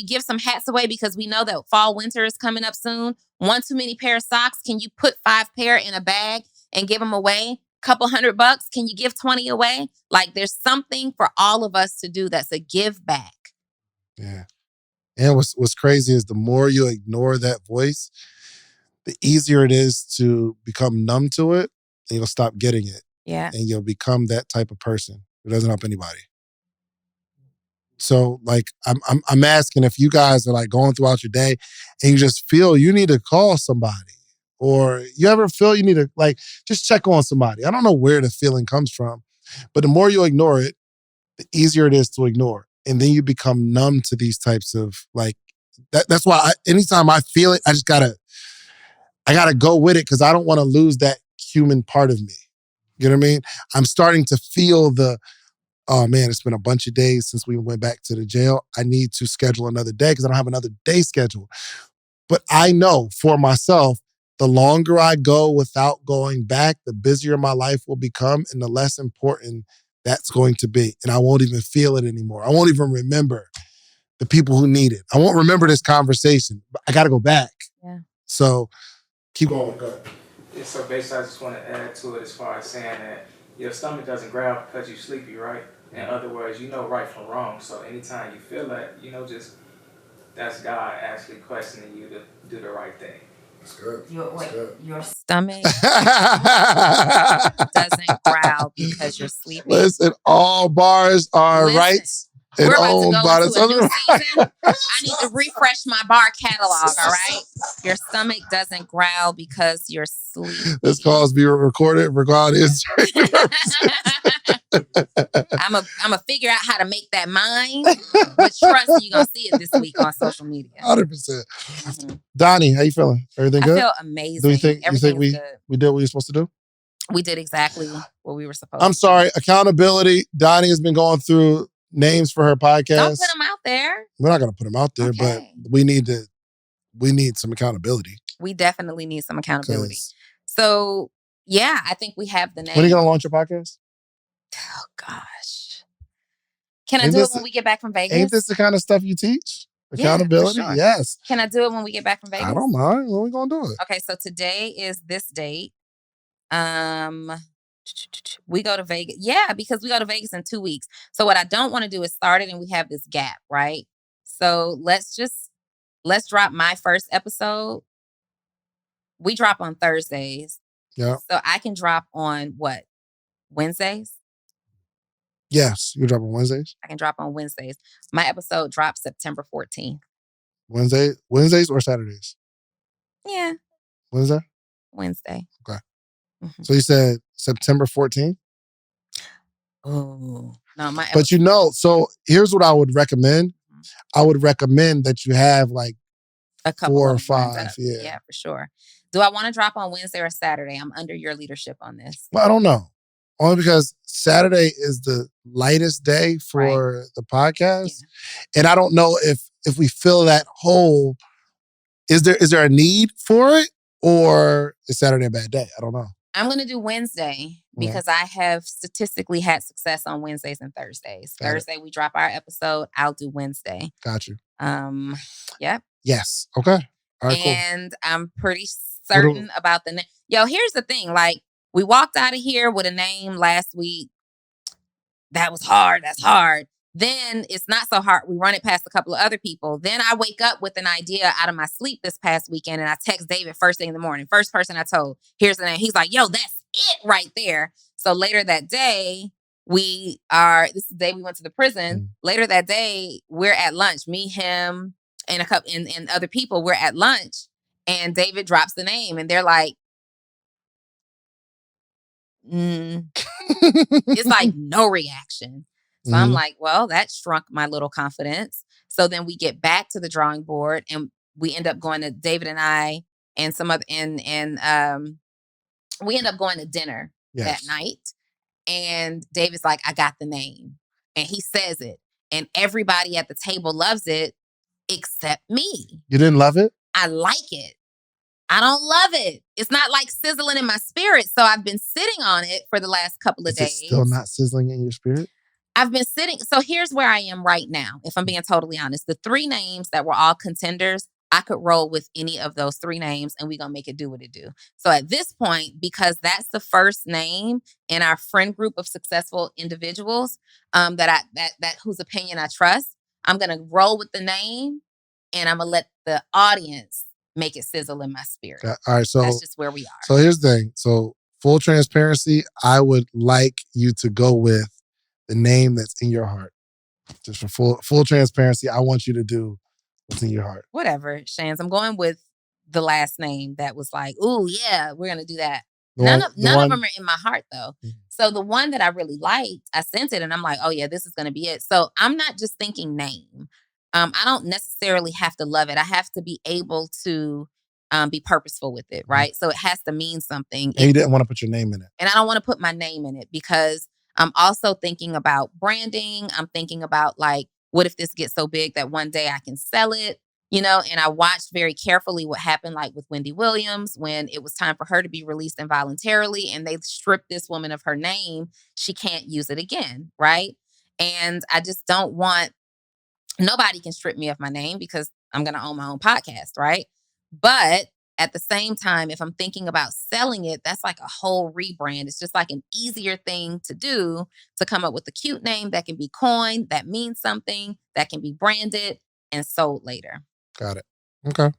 give some hats away because we know that fall, winter is coming up soon? One too many pair of socks? Can you put 5 pair in a bag and give them away? Couple $100? Can you give 20 away? There's something for all of us to do that's a give back. Yeah. And what's crazy is the more you ignore that voice, the easier it is to become numb to it and you'll stop getting it. Yeah. And you'll become that type of person who doesn't help anybody. So I'm asking if you guys are going throughout your day and you just feel you need to call somebody, or you ever feel you need to just check on somebody. I don't know where the feeling comes from, but the more you ignore it, the easier it is to ignore. And then you become numb to these types of that's why anytime I feel it, I gotta go with it because I don't want to lose that human part of me. You know what I mean? I'm starting to feel oh man, it's been a bunch of days since we went back to the jail. I need to schedule another day because I don't have another day scheduled. But I know for myself, the longer I go without going back, the busier my life will become and the less important that's going to be. And I won't even feel it anymore. I won't even remember the people who need it. I won't remember this conversation. But I got to go back. Yeah. So keep going. Go ahead. Yeah, so basically, I just want to add to it as far as saying that your stomach doesn't growl because you're sleepy, right? In other words, you know right from wrong. So anytime you feel that, just that's God actually questioning you to do the right thing. That's good. Your stomach doesn't growl because you're sleepy. Listen, all bars are rights. We're about to go into a new season. I need to refresh my bar catalog, all right? Your stomach doesn't growl because you're sleepy. This call is being recorded for God is. I'm a figure out how to make that mine. But trust me, you're going to see it this week on social media. 100%. Mm-hmm. Donnie, how you feeling? Everything good? I feel amazing. Do you think we did what we were supposed to do? We did exactly what we were supposed to do. I'm sorry. Accountability. Donnie has been going through names for her podcast. Don't put them out there. We're not going to put them out there, but we need some accountability. We definitely need some accountability. So, yeah, I think we have the name. When are you going to launch your podcast? Oh, gosh. Can I do it when we get back from Vegas? Ain't this the kind of stuff you teach? Accountability? Yeah, for sure. Yes. Can I do it when we get back from Vegas? I don't mind. When are we going to do it? Okay, so today is this date. We go to Vegas. Yeah, because we go to Vegas in 2 weeks. So what I don't want to do is start it and we have this gap, right? So let's drop my first episode. We drop on Thursdays. Yeah. So I can drop on what? Wednesdays? Yes, you drop on Wednesdays? I can drop on Wednesdays. My episode drops September 14th. Wednesdays or Saturdays? Yeah. Wednesday? Wednesday. Okay. Mm-hmm. So you said September 14th? Oh. No, my episode. But so here's what I would recommend. I would recommend that you have like a couple 4 or 5. Yeah, for sure. Do I want to drop on Wednesday or Saturday? I'm under your leadership on this. Well, I don't know. Only because Saturday is the lightest day for the podcast. Yeah. And I don't know if we fill that hole. Is there a need for it? Or is Saturday a bad day? I don't know. I'm going to do Wednesday because I have statistically had success on Wednesdays and Thursdays. Thursday, we drop our episode. I'll do Wednesday. Got you. Yep. Yes. Okay. All right, and cool. I'm pretty certain about the name. Yo, here's the thing. Like, we walked out of here with a name last week. That was hard. That's hard. Then it's not so hard. We run it past a couple of other people. Then I wake up with an idea out of my sleep this past weekend and I text David first thing in the morning. First person I told, here's the name. He's like, yo, that's it right there. So later that day, this is the day we went to the prison. Later that day, we're at lunch. Me, him, and a couple and other people, we're at lunch and David drops the name and they're like, it's like no reaction. So I'm like, well, that shrunk my little confidence. So then we get back to the drawing board and we end up going to David and I and some other and we end up going to dinner that night. And David's like, I got the name. And he says it. And everybody at the table loves it except me. You didn't love it? I like it. I don't love it. It's not like sizzling in my spirit. So I've been sitting on it for the last couple of days. It's still not sizzling in your spirit? I've been sitting. So here's where I am right now, if I'm being totally honest. The 3 names that were all contenders, I could roll with any of those 3 names and we're going to make it do what it do. So at this point, because that's the first name in our friend group of successful individuals that whose opinion I trust, I'm going to roll with the name and I'm going to let the audience make it sizzle in my spirit. All right. So that's just where we are. So here's the thing. So full transparency, I would like you to go with the name that's in your heart. Just for full transparency, I want you to do what's in your heart. Whatever, Shans. I'm going with the last name that was like, ooh, yeah, we're going to do that. None of them are in my heart, though. Mm-hmm. So the one that I really liked, I sent it and I'm like, oh, yeah, this is going to be it. So I'm not just thinking name. I don't necessarily have to love it. I have to be able to be purposeful with it, right? So it has to mean something. And you didn't want to put your name in it. And I don't want to put my name in it because I'm also thinking about branding. I'm thinking about like, what if this gets so big that one day I can sell it? You know, and I watched very carefully what happened like with Wendy Williams when it was time for her to be released involuntarily and they stripped this woman of her name. She can't use it again, right? And I just don't want, nobody can strip me of my name because I'm going to own my own podcast, right? But at the same time, if I'm thinking about selling it, that's like a whole rebrand. It's just like an easier thing to do to come up with a cute name that can be coined, that means something, that can be branded and sold later. Got it. Okay.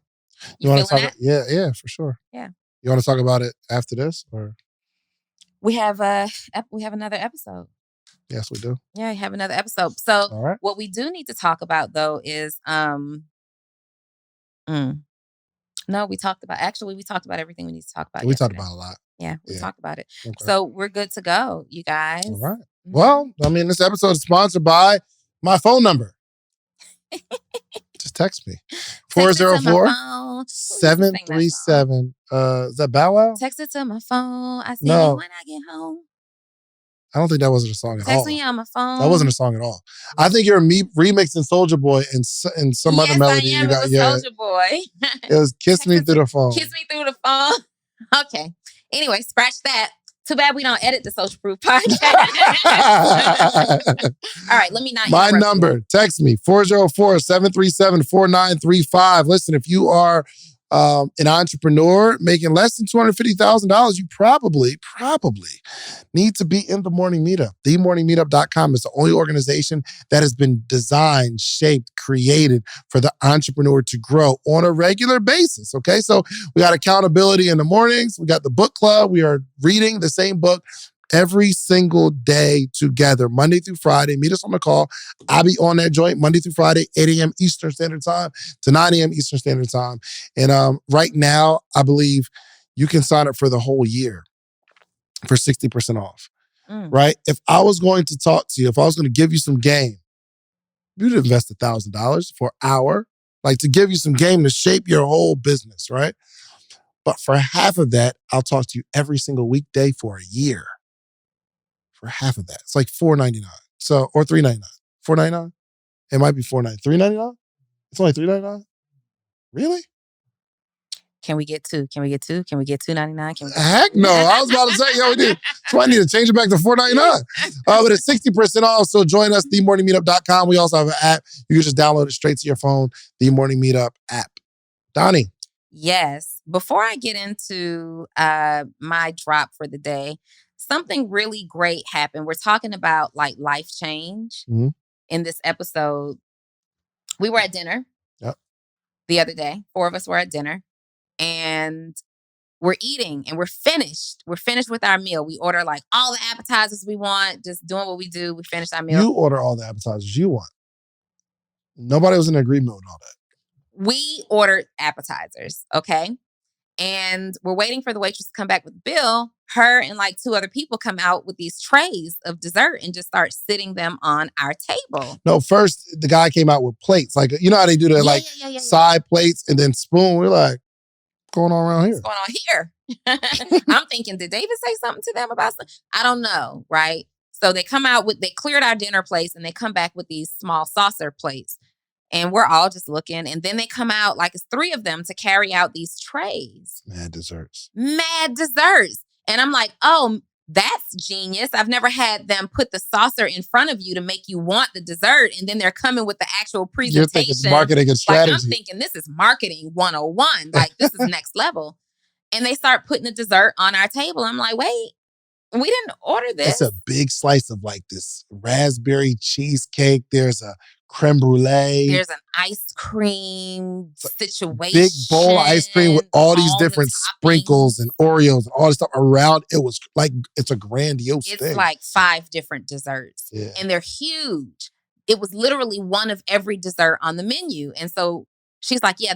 You want to feeling talk? that? Yeah, for sure. Yeah. You want to talk about it after this, or? We have another episode. Yes, we do. Yeah, we have another episode. So All right. what we do need to talk about though is no, we talked about everything we need to talk about. We yesterday. talked about a lot. Yeah, we talked about it. Okay. So we're good to go, you guys. All right. Well, I mean, this episode is sponsored by my phone number. Just text me. 404-737. Is that Bow Wow? Text it to my phone. I see No. you when I get home. I don't think that wasn't a song at all. Text me on my phone. That wasn't a song at all. I think you're remixing Soulja Boy and some other melody. I am. It was Soulja Boy. It was Kiss Me Through the Phone. Kiss Me Through the Phone. Okay. Anyway, scratch that. Too bad we don't edit the Social Proof podcast. All right, let me not My interrupt number, you. text me, 404-737-4935. Listen, if you are an entrepreneur making less than $250,000, you probably need to be in the Morning Meetup. TheMorningMeetup.com is the only organization that has been designed, shaped, created for the entrepreneur to grow on a regular basis, okay? So we got accountability in the mornings. We got the book club. We are reading the same book every single day together, Monday through Friday. Meet us on the call. I'll be on that joint Monday through Friday, 8 a.m. Eastern Standard Time to 9 a.m. Eastern Standard Time. And right now, I believe you can sign up for the whole year for 60% off, right? If I was going to talk to you, if I was going to give you some game, you'd invest $1,000 for an hour, like to give you some game to shape your whole business, right? But for half of that, I'll talk to you every single weekday for a year. For half of that. It's like $4.99. So, or $3.99. $4.99? It might be $4.99. $3.99? It's only $3.99? Really? Can we get two? Can we get $2.99? Heck no. I was about to say, yo, we did. So I need to change it back to $4.99. But it's 60% off. So join us, themorningmeetup.com. We also have an app. You can just download it straight to your phone, the Morning Meetup app. Donni. Yes. Before I get into my drop for the day, something really great happened. We're talking about like life change in this episode. We were at dinner the other day. 4 of us were at dinner and we're eating and we're finished. We're finished with our meal. We order like all the appetizers we want, just doing what we do. We finished our meal. You order all the appetizers you want. Nobody was in agreement with all that. We ordered appetizers, okay? And we're waiting for the waitress to come back with the bill. Her and like 2 other people come out with these trays of dessert and just start sitting them on our table. No, first the guy came out with plates. Like, you know how they do that, side plates and then spoon. We're like, what's going on around here? What's going on here? I'm thinking, did David say something to them about something? I don't know, right? So they come out with, they cleared our dinner plates and they come back with these small saucer plates. And we're all just looking. And then they come out, like it's 3 of them to carry out these trays. Mad desserts. And I'm like, oh, that's genius. I've never had them put the saucer in front of you to make you want the dessert. And then they're coming with the actual presentation. You're thinking marketing and strategy. Like, I'm thinking this is marketing 101. Like this is next level. And they start putting the dessert on our table. I'm like, wait, we didn't order this. It's a big slice of like this raspberry cheesecake. There's a creme brulee. There's an ice cream situation. Big bowl of ice cream with all these different sprinkles and Oreos and all this stuff around. It was like, it's a grandiose thing. It's like 5 different desserts. Yeah. And they're huge. It was literally one of every dessert on the menu. And so she's like, yeah,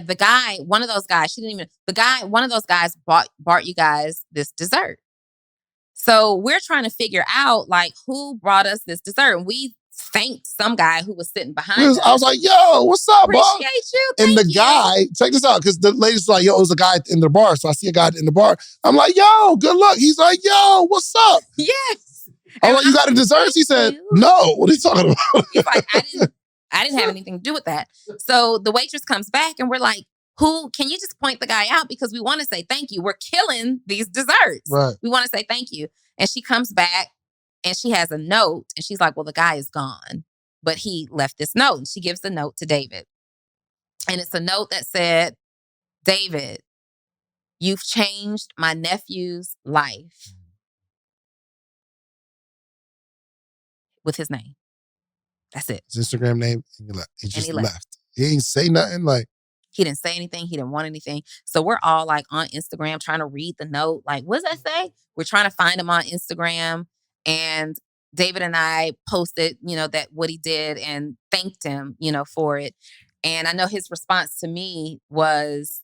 one of those guys bought you guys this dessert. So we're trying to figure out like who brought us this dessert. And we thanked some guy who was sitting behind us. I was like, yo, what's up, bro? Appreciate you. And Thank the you. guy, check this out, because the lady's like, yo, it was a guy in the bar. So I see a guy in the bar. I'm like, yo, good luck. He's like, yo, what's up? Yes. I'm like, you got a dessert? He said, no. What are you talking about? He's like, I didn't have anything to do with that. So the waitress comes back and we're like, can you just point the guy out? Because we want to say thank you. We're killing these desserts. Right. We want to say thank you. And she comes back and she has a note and she's like, well, the guy is gone, but he left this note. And she gives the note to David. And it's a note that said, David, you've changed my nephew's life, with his name. That's it. His Instagram name, and he left. He just he left. left. He ain't say nothing. Like, he didn't say anything. He didn't want anything. So we're all like on Instagram trying to read the note. Like, what does that say? We're trying to find him on Instagram. And David and I posted, that what he did and thanked him, for it. And I know his response to me was,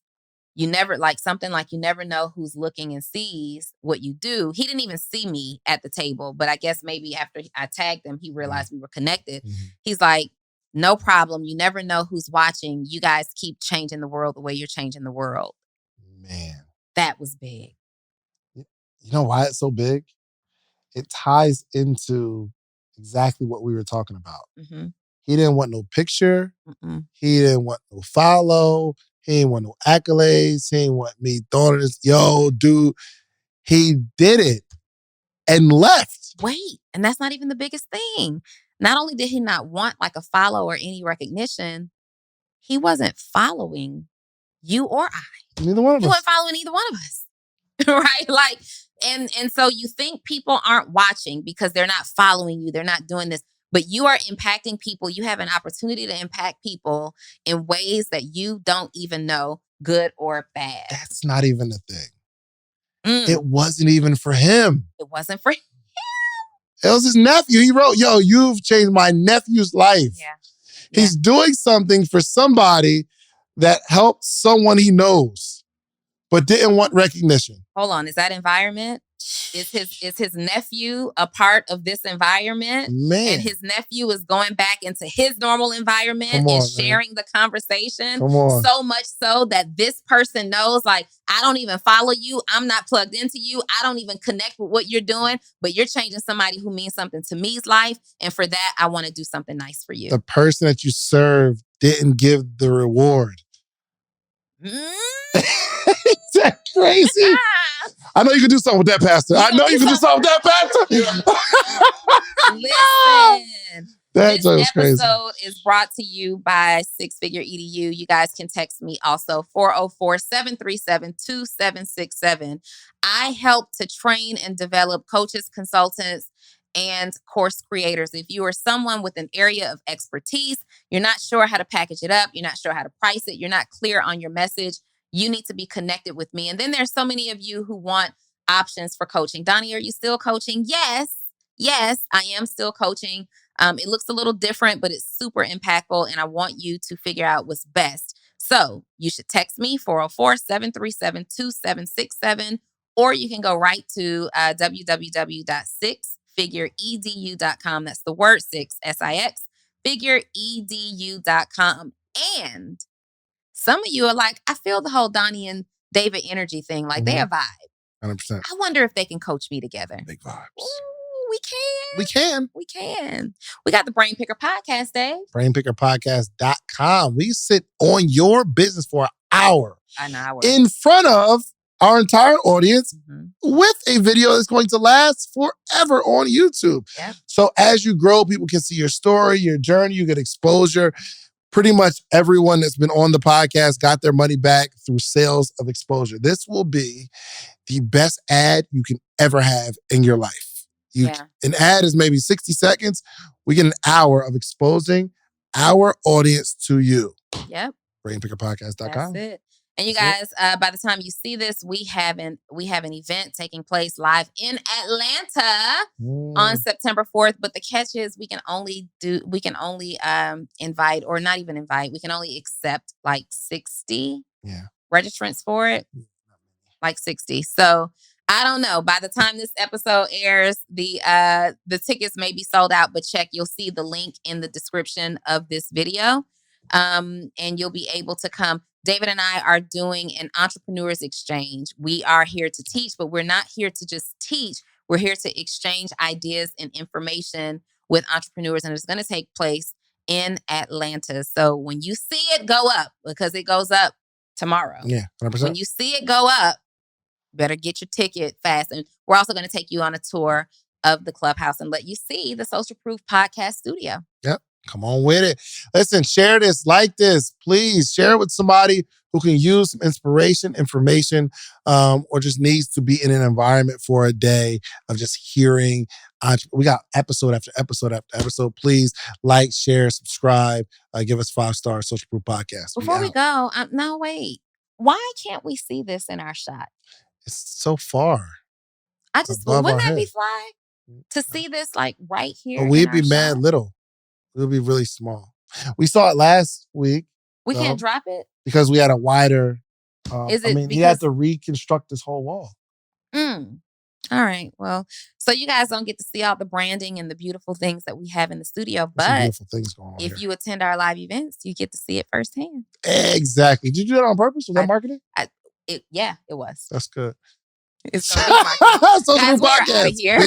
you never know who's looking and sees what you do. He didn't even see me at the table, but I guess maybe after I tagged him, he realized we were connected. Mm-hmm. He's like, no problem. You never know who's watching. You guys keep changing the world the way you're changing the world. Man. That was big. You know why it's so big? It ties into exactly what we were talking about. Mm-hmm. He didn't want no picture. Mm-mm. He didn't want no follow. He didn't want no accolades. He didn't want me throwing this, yo, dude. He did it and left. Wait, and that's not even the biggest thing. Not only did he not want like a follow or any recognition, he wasn't following you or I. Neither one of us. He wasn't following either one of us. Right? Like, and so you think people aren't watching because they're not following you. They're not doing this. But you are impacting people. You have an opportunity to impact people in ways that you don't even know, good or bad. That's not even the thing. It wasn't even for him. It wasn't for him. It was his nephew. He wrote, yo, you've changed my nephew's life. Yeah. He's doing something for somebody that helped someone he knows, but didn't want recognition. Hold on. Is that environment? Is his nephew a part of this environment? Man. And his nephew is going back into his normal environment and sharing the conversation. So much so that this person knows, like, I don't even follow you. I'm not plugged into you. I don't even connect with what you're doing, but you're changing somebody who means something to me's life. And for that, I want to do something nice for you. The person that you served didn't give the reward. Is that crazy? I know you can do something with that, Pastor. I know you can do something with that, Pastor. Listen. This episode is brought to you by Six Figure EDU. You guys can text me also 404-737-2767. I help to train and develop coaches, consultants, and course creators. If you are someone with an area of expertise, you're not sure how to package it up, you're not sure how to price it, you're not clear on your message, you need to be connected with me. And then there's so many of you who want options for coaching. Donni, are you still coaching? Yes, I am still coaching. It looks a little different, but it's super impactful. And I want you to figure out what's best. So you should text me 404-737-2767, or you can go right to www.sixfigureedu.com. That's the word six, S-I-X, figureedu.com. And some of you are like, I feel the whole Donni and David energy thing. Like, they a vibe. 100%. I wonder if they can coach me together. Big vibes. Ooh, we can. We can. We got the Brain Picker Podcast, Dave. BrainPickerPodcast.com. We sit on your business for an hour. An hour. In front of our entire audience with a video that's going to last forever on YouTube. Yep. So as you grow, people can see your story, your journey, you get exposure. Pretty much everyone that's been on the podcast got their money back through sales of exposure. This will be the best ad you can ever have in your life. An ad is maybe 60 seconds. We get an hour of exposing our audience to you. Yep. BrainPickerPodcast.com. That's it. And you guys, by the time you see this, we have an event taking place live in Atlanta on September 4th. But the catch is we can only invite, or not even invite, we can only accept like 60 registrants for it. Like 60. So I don't know. By the time this episode airs, the tickets may be sold out, but you'll see the link in the description of this video. And you'll be able to come. David and I are doing an entrepreneurs exchange. We are here to teach, but we're not here to just teach. We're here to exchange ideas and information with entrepreneurs, and it's going to take place in Atlanta. So when you see it go up, because it goes up tomorrow. Yeah, 100%. When you see it go up, better get your ticket fast. And we're also going to take you on a tour of the clubhouse and let you see the Social Proof Podcast studio. Yep. Come on with it. Listen, share this, like this, please. Share it with somebody who can use some inspiration, information, or just needs to be in an environment for a day of just hearing. We got episode after episode after episode. Please like, share, subscribe, give us 5-star Social Proof Podcast. Before we go, no, wait. Why can't we see this in our shot? It's so far. Wouldn't that be fly to see this like right here? But we'd be mad little. It'll be really small. We saw it last week. We can't drop it? Because we had a wider, he had to reconstruct this whole wall. All right. Well, so you guys don't get to see all the branding and the beautiful things that we have in the studio, but beautiful things going on if you attend our live events, you get to see it firsthand. Exactly. Did you do that on purpose? Was that marketing? It was. That's good. It's going to be marketing. Social Proof Podcast. We're out of here.